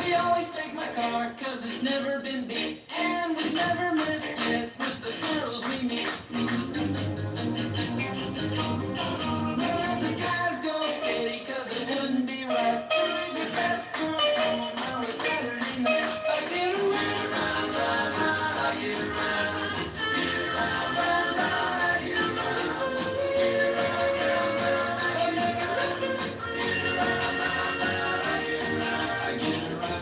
We always take my car, cause it's never been beat. And we've never missed it with the girls we meet. Well, the guys go steady, cause it wouldn't be right to leave your best girl home on a Saturday night. I get around, round, round, round, I get around. Get around, round, round, I get around. Get around, round, round, I get around. Get around, round, round, I get around. I get around.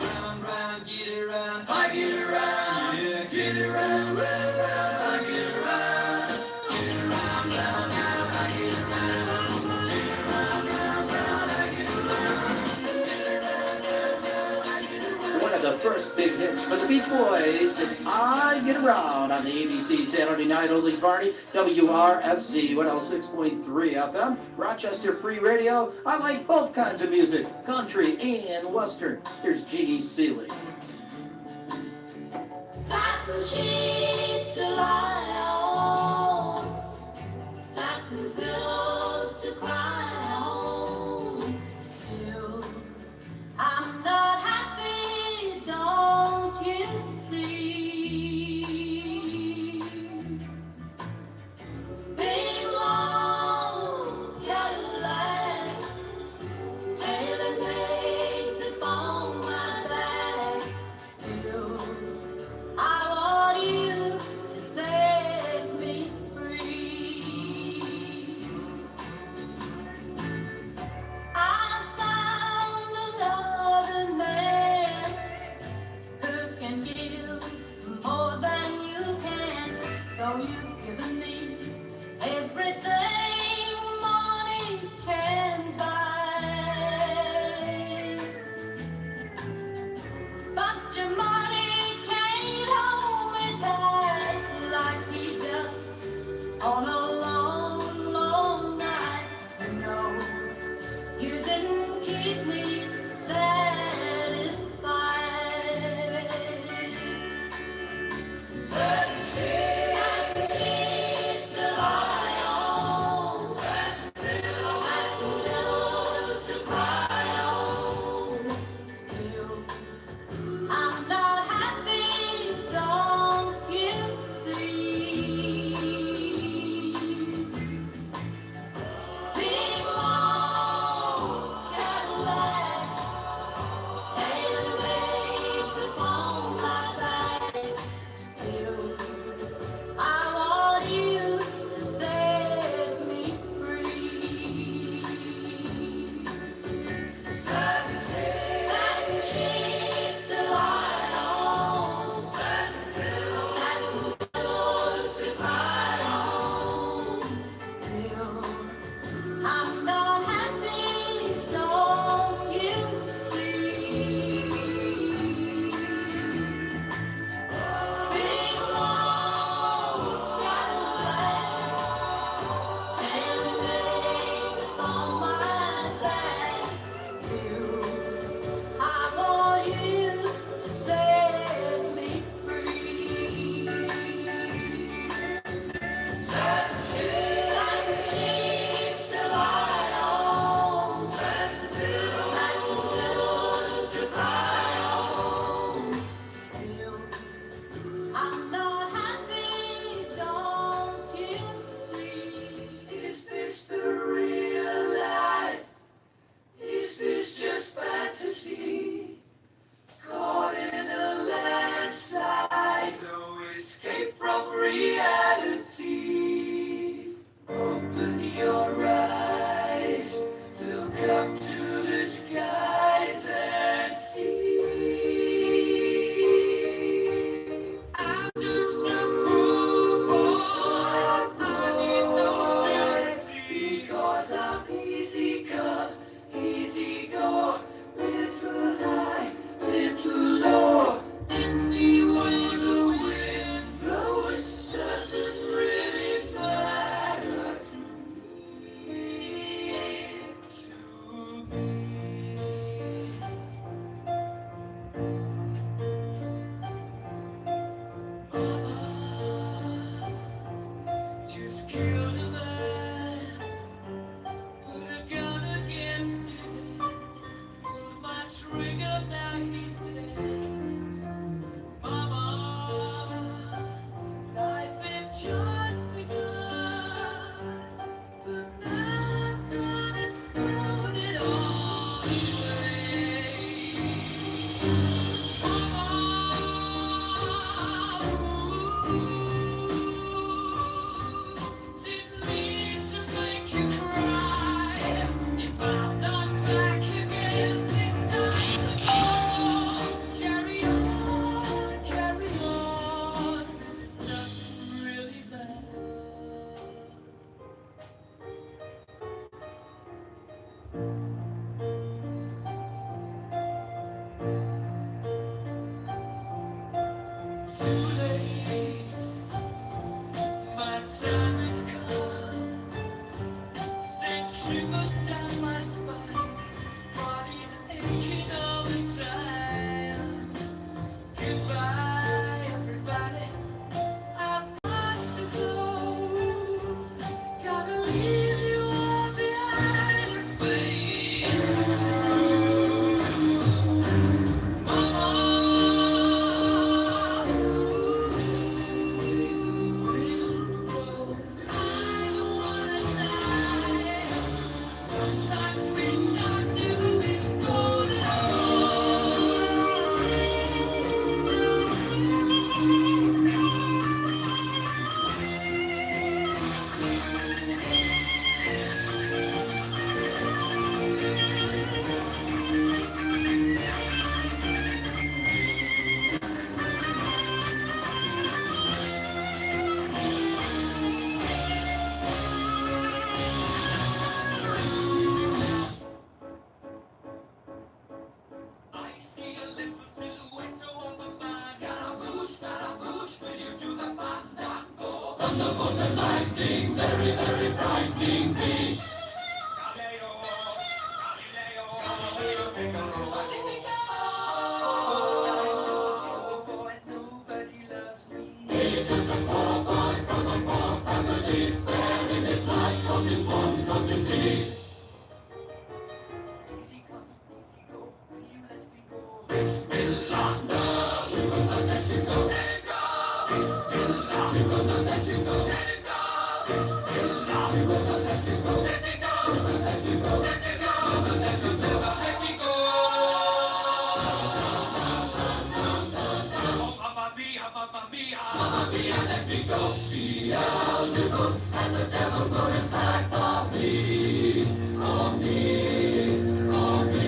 Round, round, get around. I get around. Yeah, get around, round, round, I get around. Get around, round, round, I get around. Get around, round, round, I get around. Get around, round, round, I get around. One of the first big hits for the Beach Boys, and I Get Around on the ABC Saturday Night Oldies Party, WRFZ 106.3 FM, Rochester Free Radio. I like both kinds of music, country and western. Here's Jeannie Seeley. Satin sheets to lie on, satin pillows to cry on. Still, I'm not happy, don't you see? Big long Cadillac, tailor-made to phone my back. Still, I want you to set me free. I found another man who can give more than you can, though you've given me everything money can buy. But your money can't hold me tight like he does on a long, long night. No, you didn't keep me satisfied. Satin sheets thunderbolt and lightning, very, very frightening me. He's just a poor boy from a poor family, sparing his life from this monstrosity. Bismillah, no, we will not let you go. Let it go. Bismillah, we will not let you go. Let it go. Bismillah, we will not let you go. Let me go. We will let you go. Let me go. We will let you go. Let me go. Oh, Mamma mia, Mamma mia. Mamma mia, let me go. Beelzebub has a devil put aside for me. For me. For me.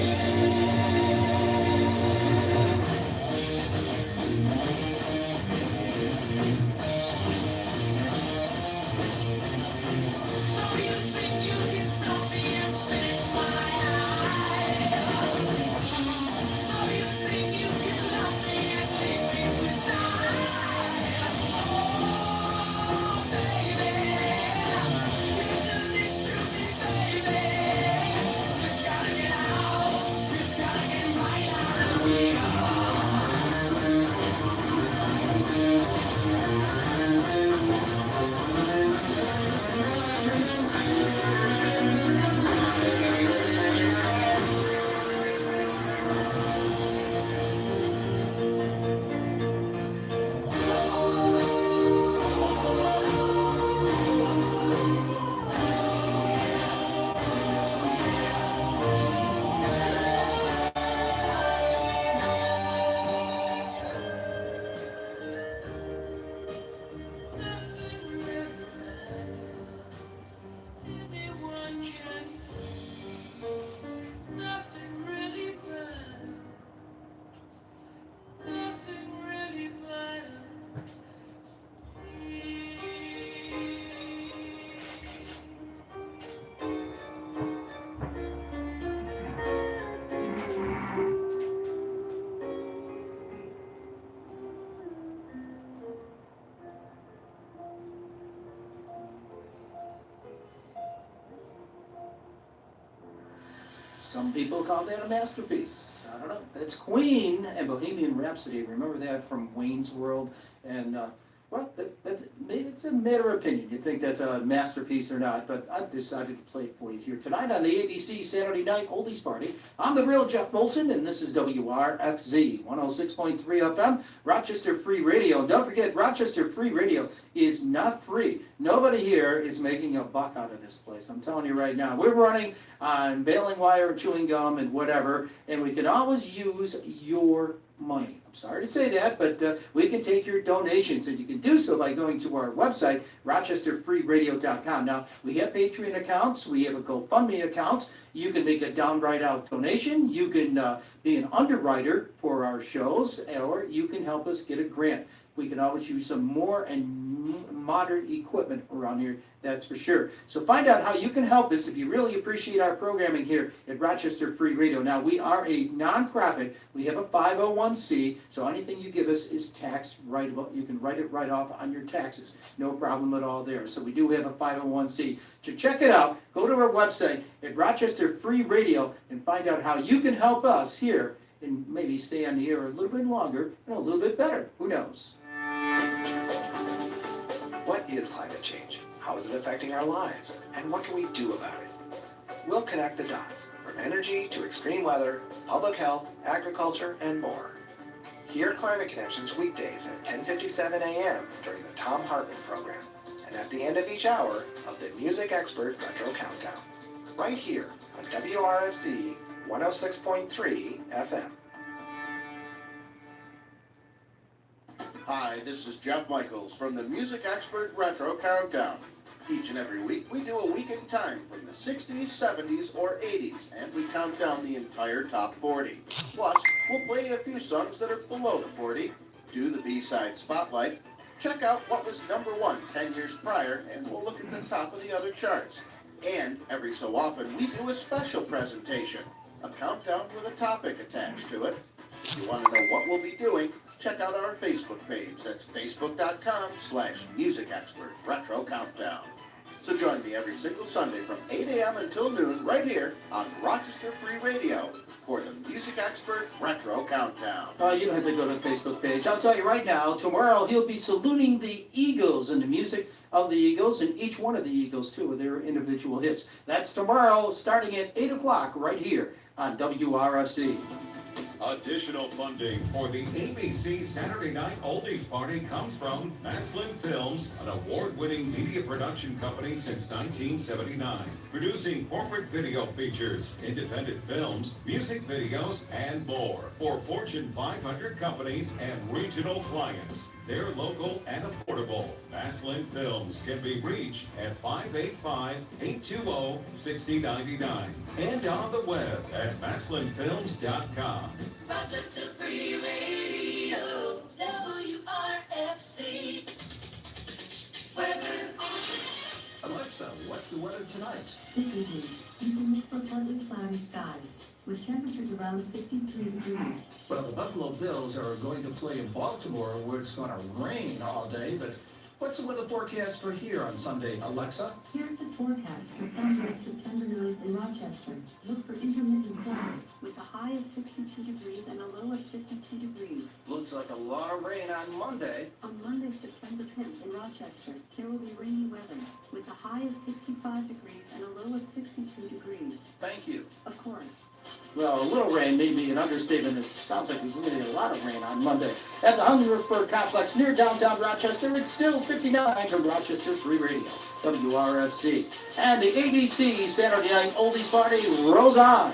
Some people call that a masterpiece. I don't know. It's Queen and Bohemian Rhapsody. Remember that from Wayne's World? And, well, maybe it's a matter of opinion. You think that's a masterpiece or not, but I've decided to play it for you here tonight on the ABC Saturday Night Oldies Party. I'm the real Jeff Moulton, and this is WRFZ 106.3 FM, Rochester Free Radio. And don't forget, Rochester Free Radio is not free. Nobody here is making a buck out of this place. I'm telling you right now. We're running on baling wire and chewing gum and whatever, and we can always use your money. I'm sorry to say that, but we can take your donations, and you can do so by going to our website, rochesterfreeradio.com. Now, we have Patreon accounts. We have a GoFundMe account. You can make a downright out donation. You can be an underwriter for our shows, or you can help us get a grant. We can always use some more and modern equipment around here, that's for sure. So find out how you can help us if you really appreciate our programming here at Rochester Free Radio. Now, we are a nonprofit. We have a 501c, so anything you give us is tax writable. You can write it right off on your taxes. No problem at all there. So we do have a 501c. To check it out, go to our website at Rochester Free Radio and find out how you can help us here and maybe stay on the air a little bit longer and a little bit better. Who knows? What is climate change? How is it affecting our lives? And what can we do about it? We'll connect the dots, from energy to extreme weather, public health, agriculture, and more. Hear Climate Connections weekdays at 10:57 a.m. during the Tom Hartman program, and at the end of each hour of the Music Expert Retro Countdown, right here on WRFZ 106.3 FM. Hi, this is Jeff Michaels from the Music Expert Retro Countdown. Each and every week, we do a week in time from the 60s, 70s, or 80s, and we count down the entire top 40. Plus, we'll play a few songs that are below the 40, do the B-side spotlight, check out what was number one 10 years prior, and we'll look at the top of the other charts. And every so often, we do a special presentation, a countdown with a topic attached to it. If you want to know what we'll be doing, check out our Facebook page. That's facebook.com/Music Expert Retro Countdown. So join me every single Sunday from 8 a.m. until noon right here on Rochester Free Radio for the Music Expert Retro Countdown. You don't have to go to the Facebook page. I'll tell you right now, tomorrow he'll be saluting the Eagles and the music of the Eagles and each one of the Eagles, too, with their individual hits. That's tomorrow starting at 8 o'clock right here on WRFC. Additional funding for the ABC Saturday Night Oldies Party comes from Maslin Films, an award-winning media production company since 1979, producing corporate video features, independent films, music videos, and more for Fortune 500 companies and regional clients. They're local and affordable. Maslin Films can be reached at 585-820-6099 and on the web at maslinfilms.com. Rochester Free Radio, WRFC. Weather. Alexa, what's the weather tonight? This evening, you can look for partly cloudy skies, with temperatures around 53 degrees. Well, the Buffalo Bills are going to play in Baltimore, where it's going to rain all day, but what's the weather forecast for here on Sunday, Alexa? Here's the forecast for Sunday, September 9th in Rochester. Look for intermittent clouds, with a high of 62 degrees and a low of 52 degrees. Looks like a lot of rain on Monday. On Monday, September 10th in Rochester, there will be rainy weather, with a high of 65 degrees and a low of 62 degrees. Thank you. Of course. Well, a little rain may be an understatement. It sounds like we're going to get a lot of rain on Monday. At the Hungerford Complex near downtown Rochester, it's still 59 from Rochester Free Radio, WRFC. And the ABC Saturday Night Oldies Party rolls on.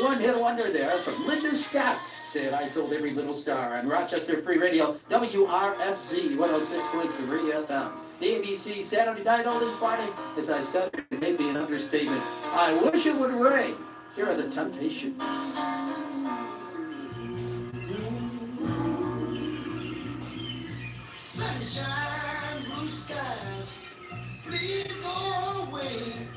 One hit wonder there from Linda Scott, said I told every little star on Rochester Free Radio, WRFZ 106.3 FM. The ABC Saturday Night Oldies Party, as I said, it may be an understatement. I wish it would rain. Here are the Temptations. Sunshine, blue skies, please go away.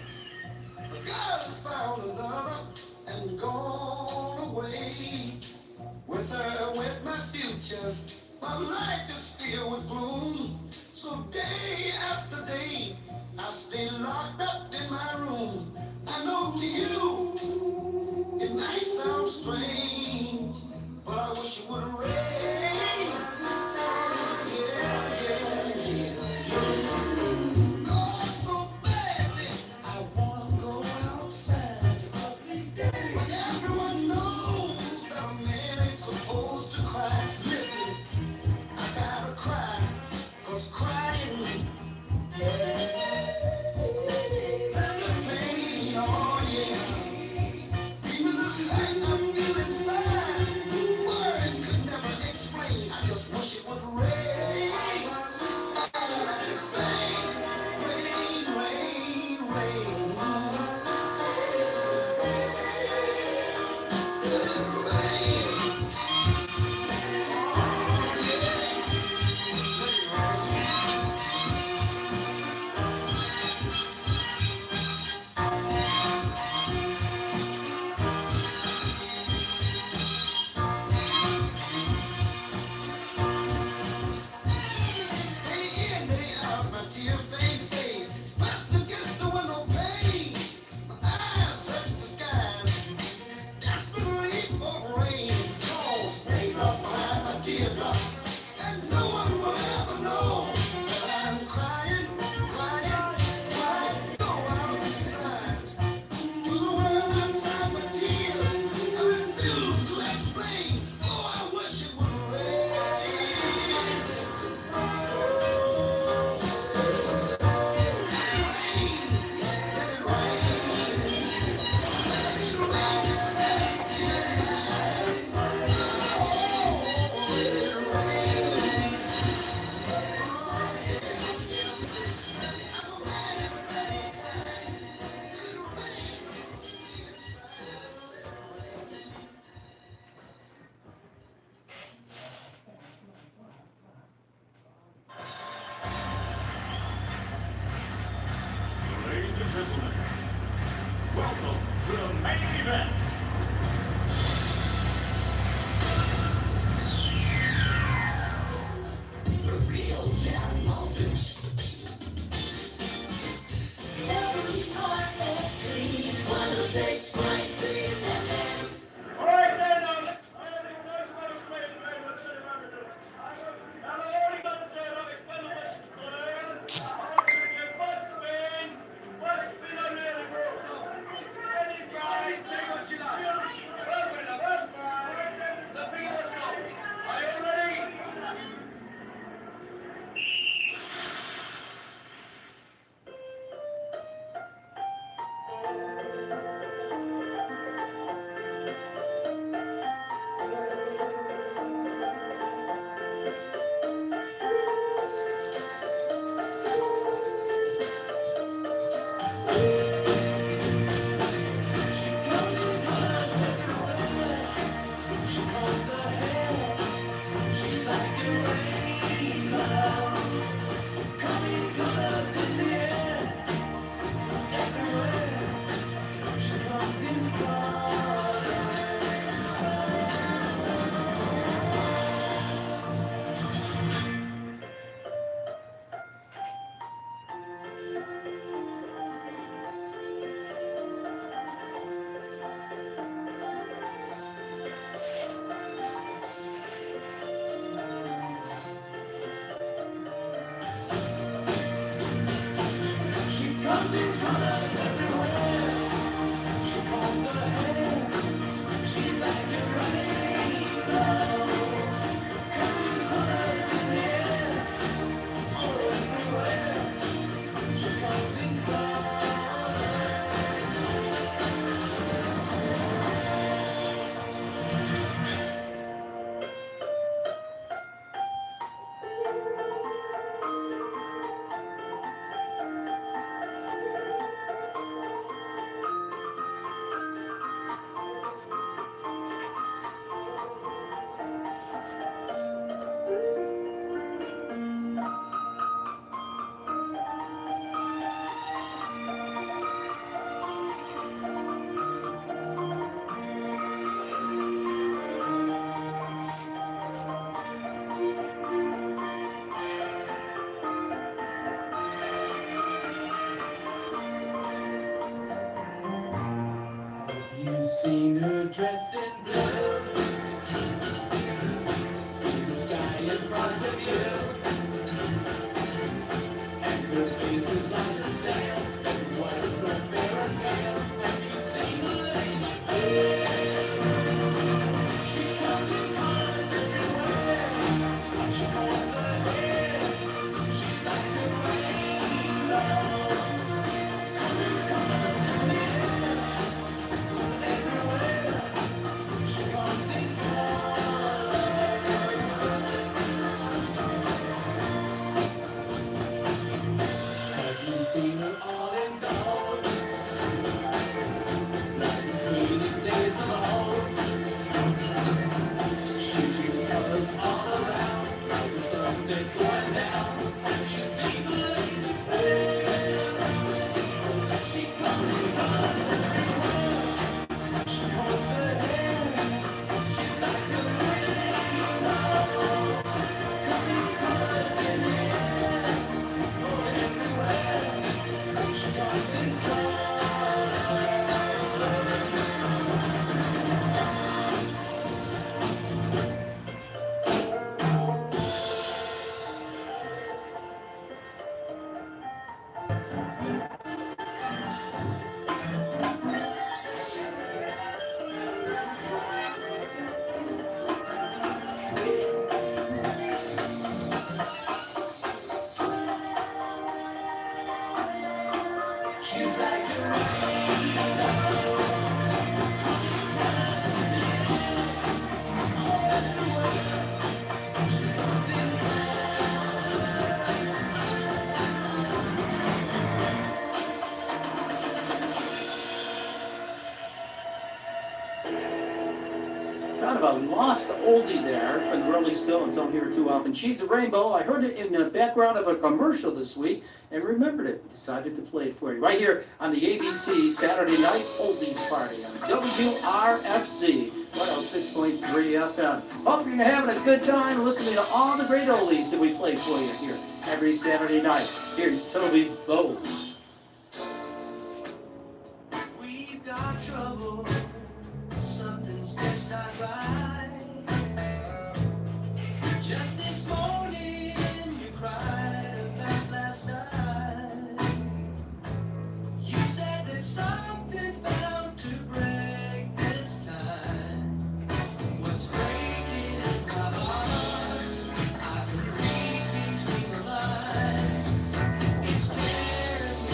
A girl found another and gone away. With her went my future, my life is filled with gloom. So day after day, I stay locked up in my room. I know to you, it might sound strange, but I wish it would rain. God, so badly, I wanna go her dressed in blue. See the sky in front of you, and her face is like the sands that was so fair and pale. Have you seen the lady fair? She comes in colors everywhere. She holds her head. She's like the rainbow. Coming in colors in the air. Everywhere. She comes in colors. Have you seen her all in gold? Like the cleaning days of old. She shoots colors all around, like the sunset going down. Have you seen the lady fair? She comes in colors everywhere. She holds her hair. She's like the rainbow. Coming colors in the air. Oh, everywhere. She comes in colors. She's like a rainbow. She comes in Kind of a lost oldie there from the Rolling Stones. Don't hear it too often. She's a Rainbow. I heard it in the background of a commercial this week and remembered it. Decided to play it for you right here on the ABC Saturday Night Oldies Party on WRFZ 106.3 FM. Hope you're having a good time listening to all the great oldies that we play for you here every Saturday night. Here's Toby Bowes. We've got trouble. Something's just not right. Just this morning, you cried about last night. You said that something's bound to break this time. What's breaking is my heart. I can read between the lines. It's tearing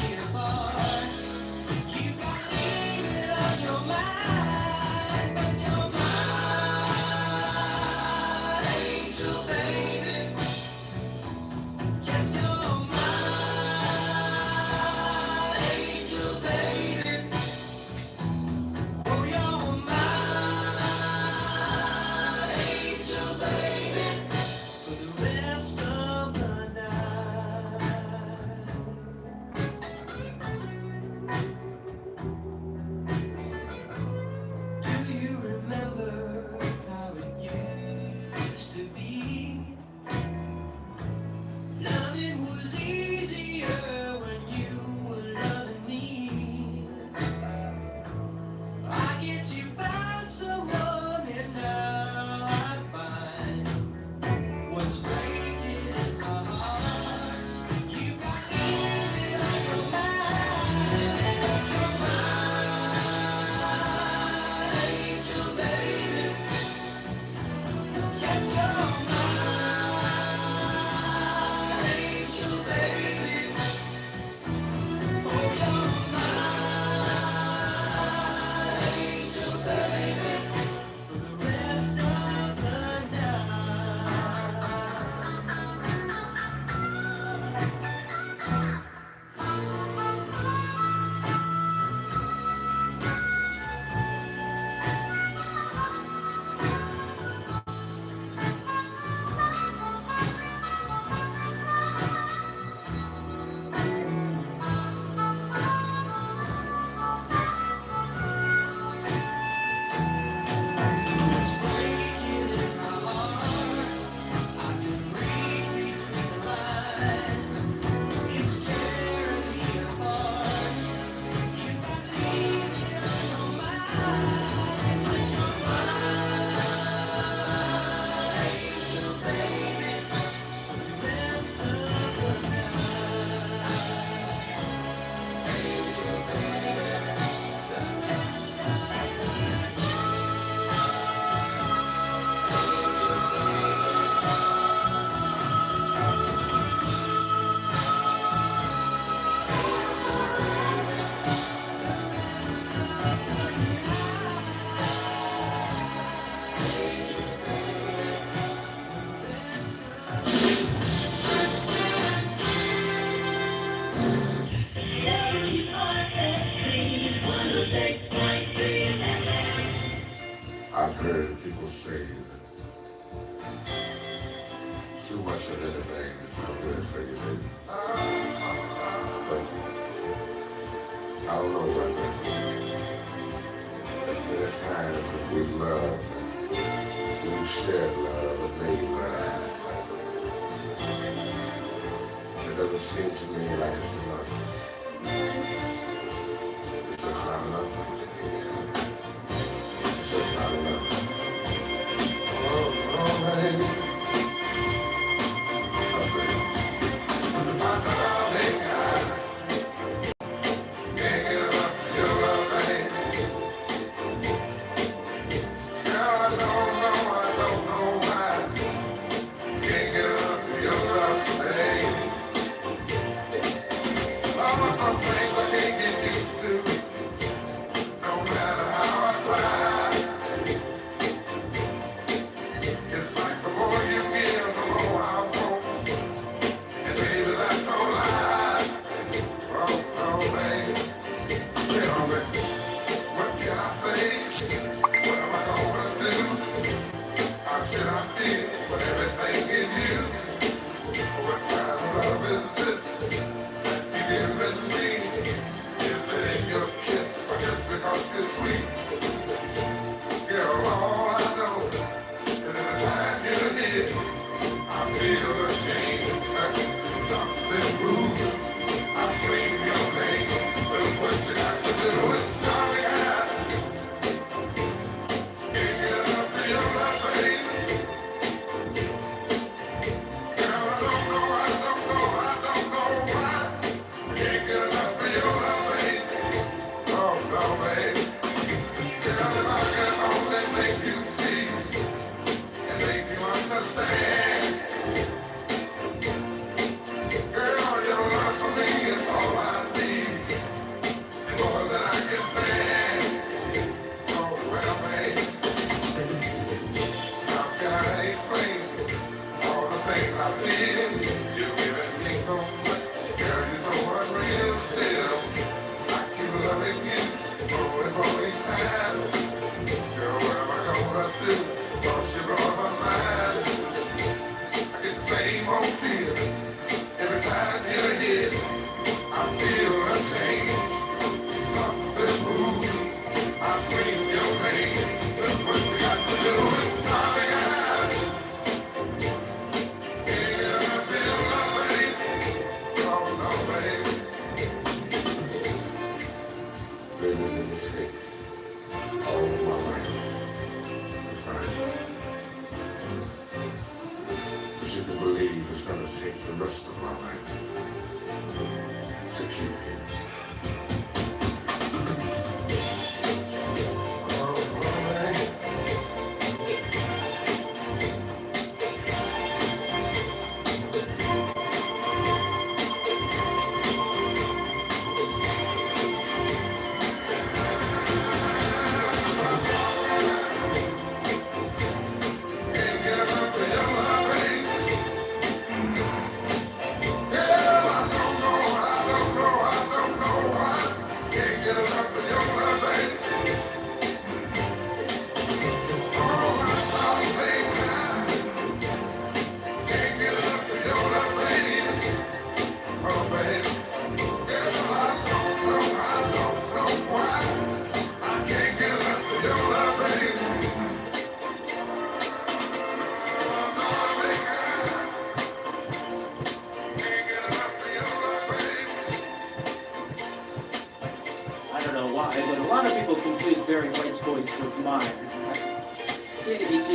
I've heard people say that too much of anything is not good for you, baby. But I don't know about that. There's been a time that we've loved and we've shared love and made love. It doesn't seem to me like it's enough. It's just not enough. It's just not enough. Oh, baby.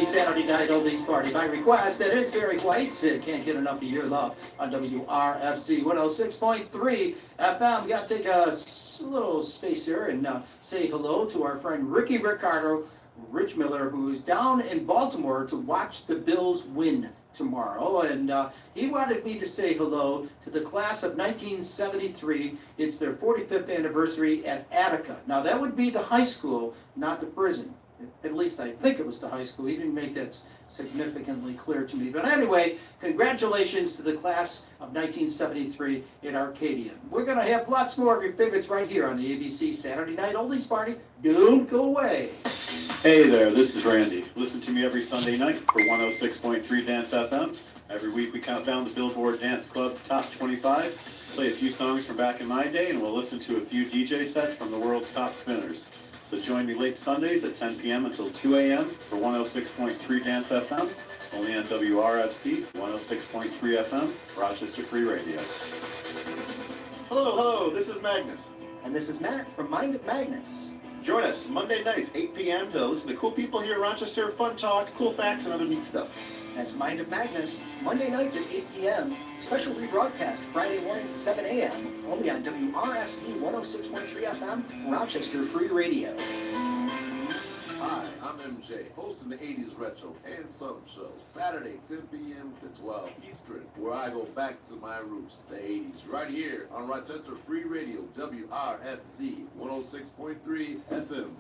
Saturday Night Oldies Party. By request, that is Barry White. Can't get enough of your love on WRFC 106.3 FM. Got to take a little space here and say hello to our friend Ricky Ricardo Rich Miller, who is down in Baltimore to watch the Bills win tomorrow. And he wanted me to say hello to the class of 1973. It's their 45th anniversary at Attica. Now, that would be the high school, not the prison. At least I think it was the high school. He didn't make that significantly clear to me. But anyway, congratulations to the class of 1973 in Arcadia. We're going to have lots more of your favorites right here on the ABC Saturday Night Oldies Party. Don't go away. Hey there, this is Randy. Listen to me every Sunday night for 106.3 Dance FM. Every week we count down the Billboard Dance Club Top 25, play a few songs from back in my day, and we'll listen to a few DJ sets from the world's top spinners. So join me late Sundays at 10 p.m. until 2 a.m. for 106.3 Dance FM, only on WRFC 106.3 FM, Rochester Free Radio. Hello, this is Magnus. And this is Matt from Mind of Magnus. Join us Monday nights, 8 p.m. to listen to cool people here in Rochester, fun talk, cool facts, and other neat stuff. That's Mind of Magnus, Monday nights at 8 p.m. Special rebroadcast Friday mornings, 7 a.m. Only on WRFC 106.3 FM, Rochester Free Radio. Hi, I'm MJ, hosting the 80s Retro and Southern Show, Saturday, 10 p.m. to 12 Eastern, where I go back to my roots, the 80s, right here on Rochester Free Radio, WRFZ 106.3 FM.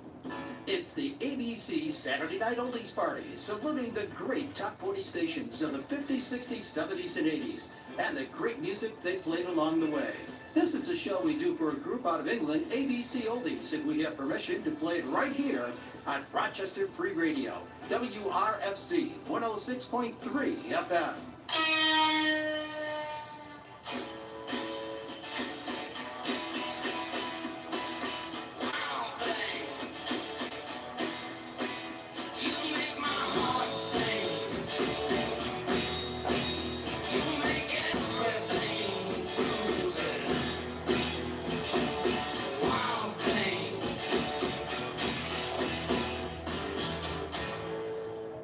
It's the ABC Saturday Night Oldies Party, saluting the great top 40 stations of the 50s, 60s, 70s, and 80s, and the great music they played along the way. This is a show we do for a group out of England, ABC Oldies, and we have permission to play it right here on Rochester Free Radio, WRFC 106.3 FM.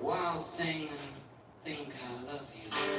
Wild thing, think I love you.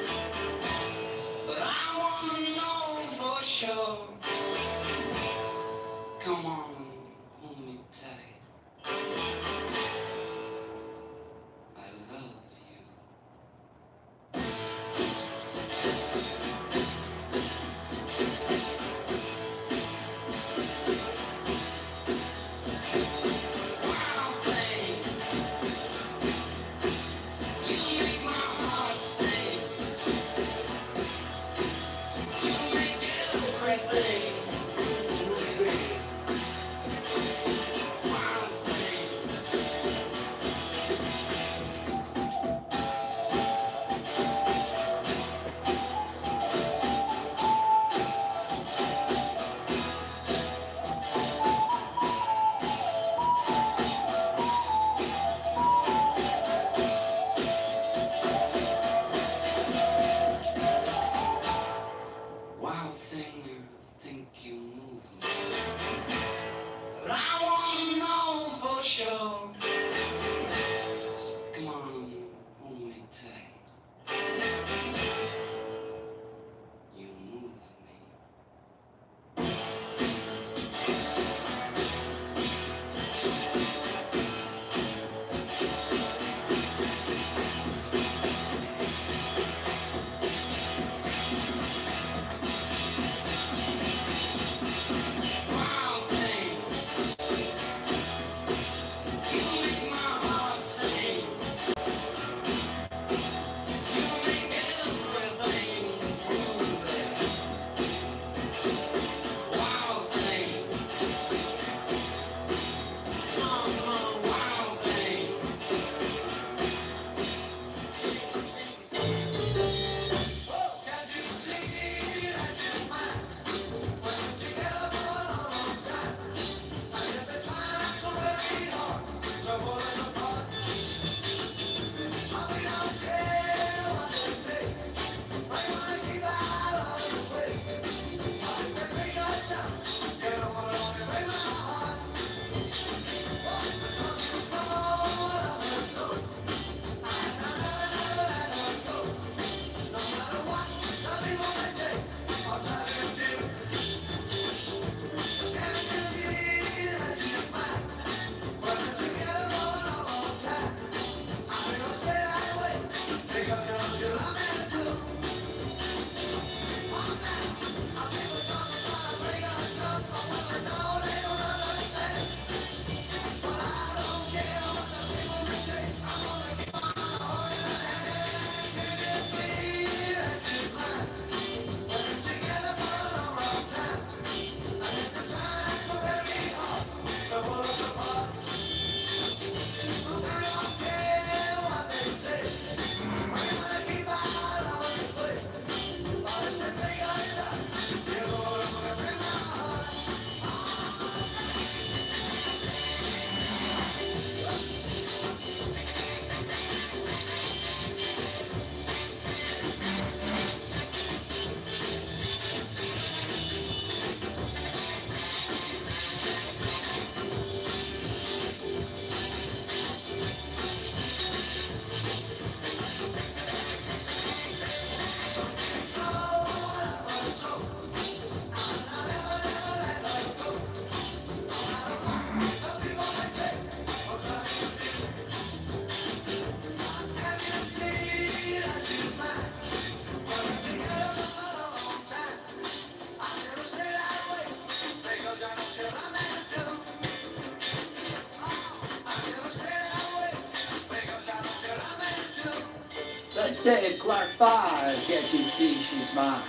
Dave Clark 5, can't you see she's mine?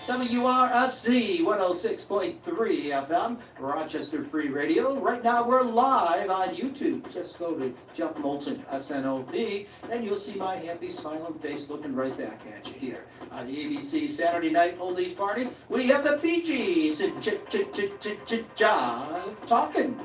WRFC 106.3 FM, Rochester Free Radio. Right now we're live on YouTube. Just go to Jeff Moulton, SNOP, and you'll see my happy smiling face looking right back at you here. On the ABC Saturday Night Oldies Party, we have the Bee Gees and Jive Talking.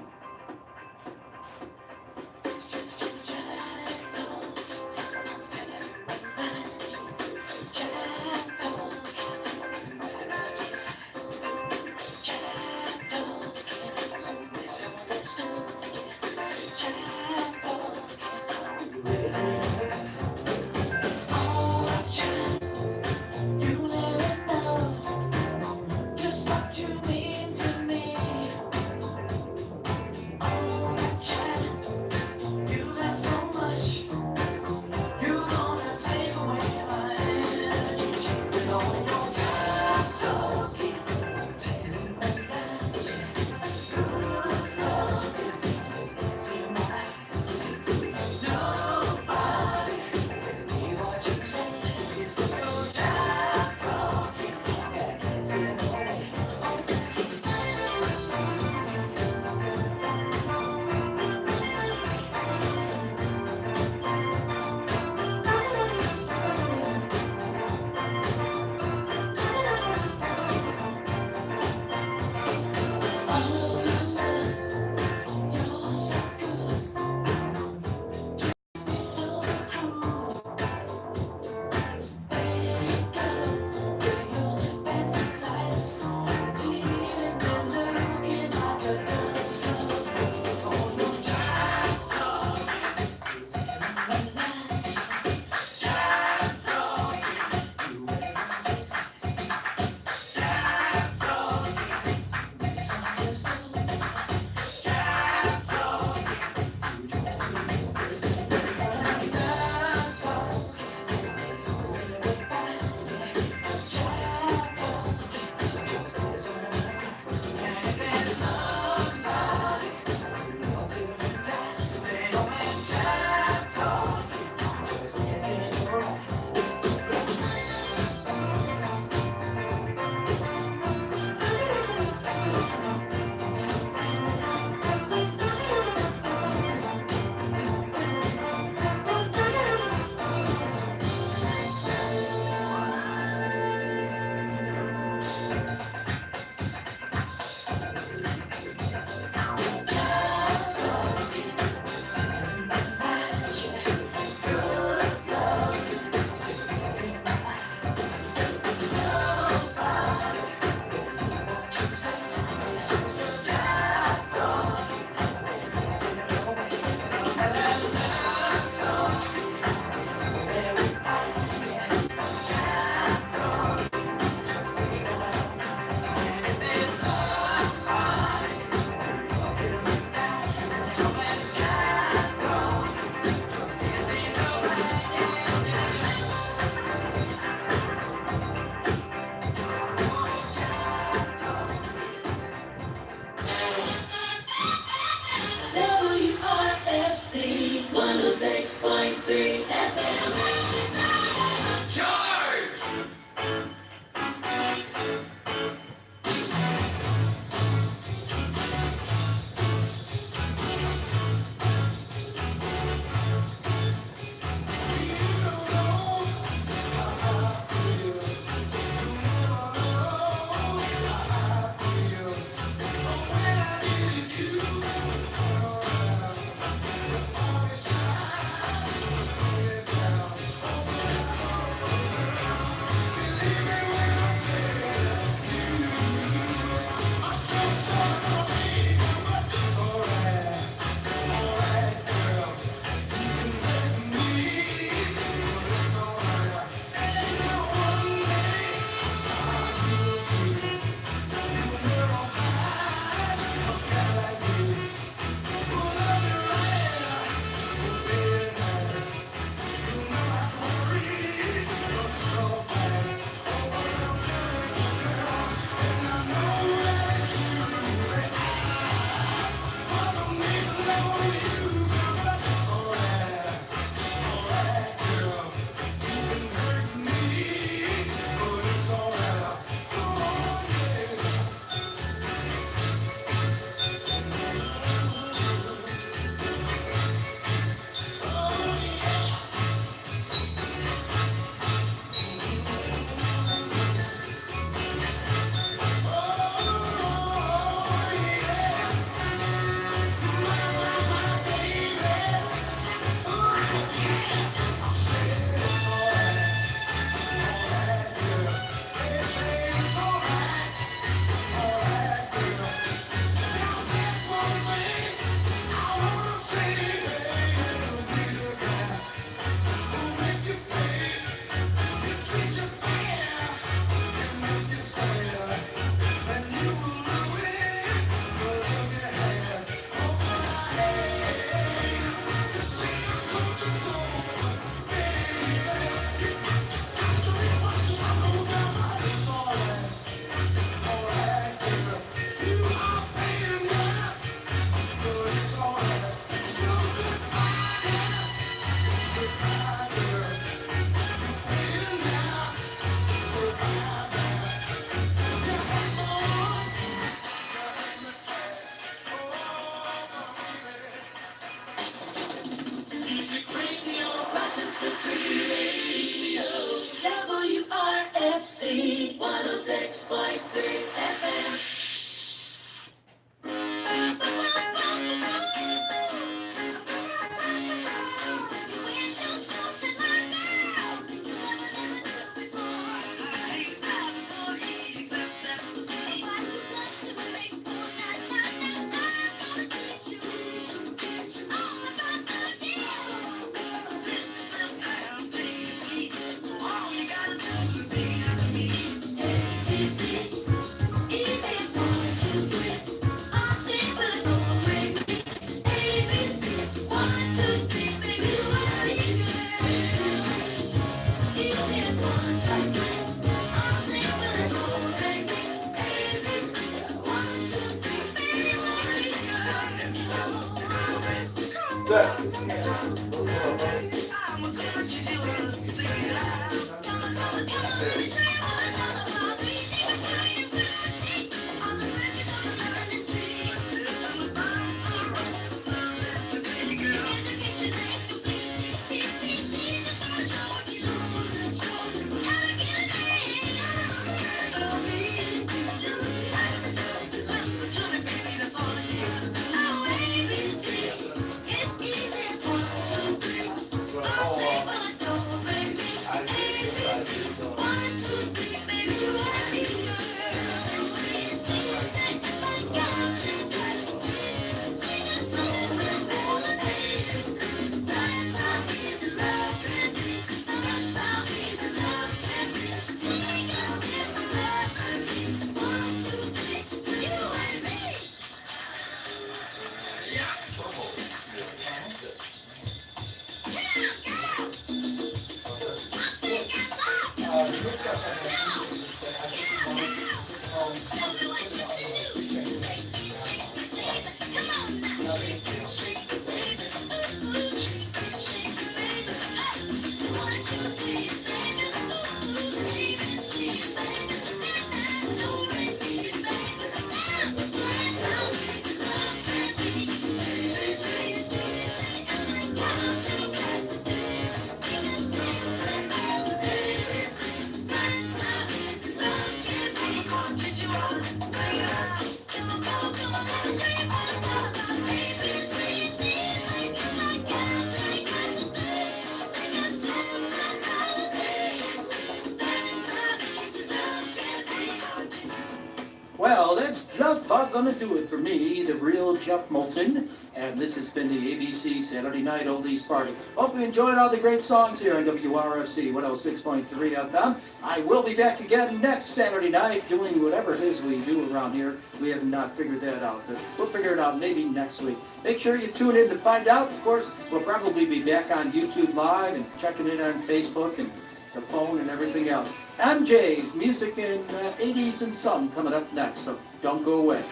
Well, that's just about gonna do it for me, the real Jeff Moulton, and this has been the ABC Saturday Night Oldies Party. Hope you enjoyed all the great songs here on WRFC 106.3 FM. I will be back again next Saturday night doing whatever it is we do around here. We have not figured that out, but we'll figure it out maybe next week. Make sure you tune in to find out. Of course, we'll probably be back on YouTube Live and checking it on Facebook and the phone and everything else. MJ's Music in 80s and some coming up next, so don't go away.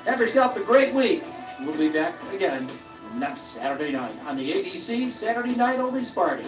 Have yourself a great week. We'll be back again next Saturday night on the ABC Saturday Night Oldies Party.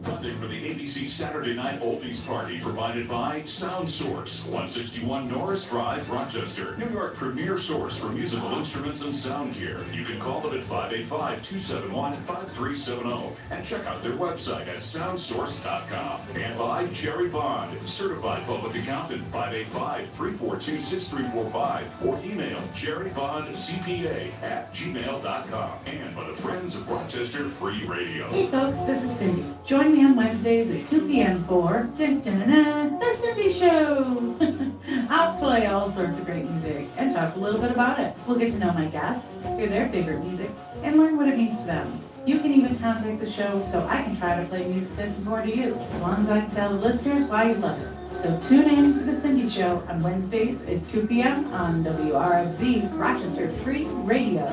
Funding for the ABC Saturday Night Oldies Party provided by Sound Source, 161 Norris Drive, Rochester, New York premier source for musical instruments and sound gear. You can call them at 585-271-5370 and check out their website at soundsource.com. And by Jerry Bond, certified public accountant, 585-342-6345 or email jerrybondcpa@gmail.com. And by the Friends of Rochester Free Radio. Hey folks, this is Cindy. Join me on Wednesdays at 2 p.m. for The Cindy Show. I'll play all sorts of great music and talk a little bit about it. We'll get to know my guests, hear their favorite music, and learn what it means to them. You can even contact the show so I can try to play music that's important to you, as long as I can tell the listeners why you love it. So tune in for The Cindy Show on Wednesdays at 2 p.m. on WRFZ Rochester Free Radio.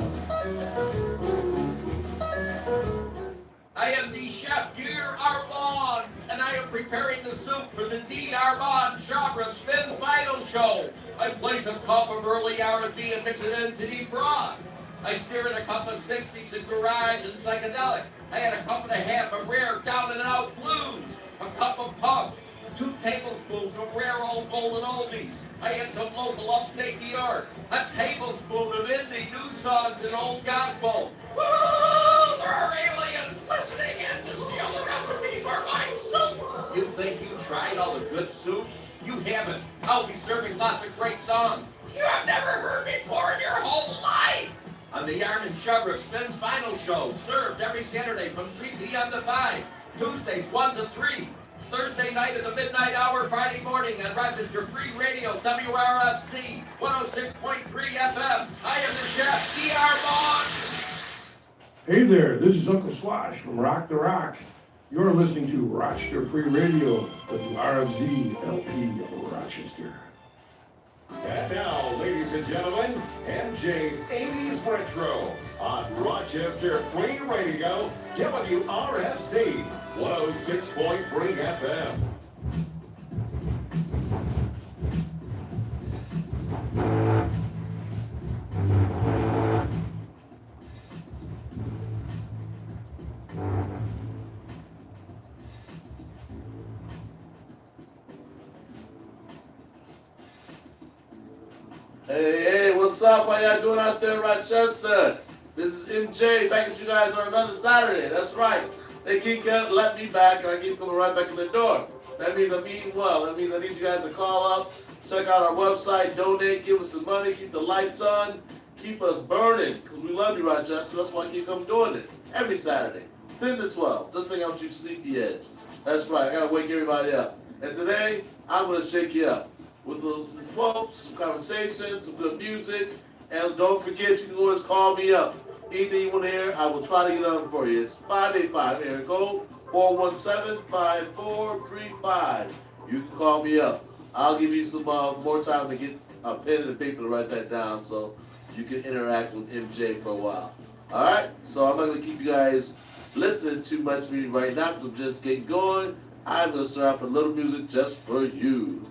I am the chef, Dear Armand, and I am preparing the soup for the D. Armand Shabra Spins Vinyl Show. I place a cup of early R&B and mix it into defrost. I stir in a cup of 60s and garage and psychedelic. I add a cup and a half of rare down and out blues, a cup of punk, 2 tablespoons of rare old golden oldies. I add some local upstate New York, a tablespoon of indie new songs and old gospel. Woo! There are aliens listening in to steal the recipe for my soup! You think you tried all the good soups? You haven't. I'll be serving lots of great songs you have never heard before in your whole life! On the Yarn and Shubrick Spins Final Show, served every Saturday from 3 p.m. to 5, Tuesdays 1 to 3, Thursday night at the midnight hour, Friday morning on Rochester Free Radio, WRFC 106.3 FM. I am the chef, D.R. Bond. Hey there, this is Uncle Swash from Rock the Rock. You're listening to Rochester Free Radio, WRFZ LP Rochester. And now, ladies and gentlemen, MJ's 80s Retro on Rochester Free Radio, WRFC 106.3 FM. Hey, what's up? How y'all doing out there in Rochester? This is MJ back at you guys on another Saturday. That's right. They keep letting me back, and I keep coming right back in the door. That means I'm eating well. That means I need you guys to call up, check out our website, donate, give us some money, keep the lights on, keep us burning, because we love you, Rochester. That's why I keep coming doing it every Saturday, 10 to 12. Just think out you sleepyheads. That's right. I got to wake everybody up. And today, I'm going to shake you up with some quotes, some conversations, some good music. And don't forget, you can always call me up. Anything you want to hear, I will try to get on for you. It's 585 area code 417-5435. You can call me up. I'll give you some more time to get a pen and a paper to write that down so you can interact with MJ for a while. All right? So I'm not going to keep you guys listening too much to me right now because I'm just getting going. I'm going to start off with a little music just for you.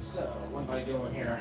So, what am I doing here?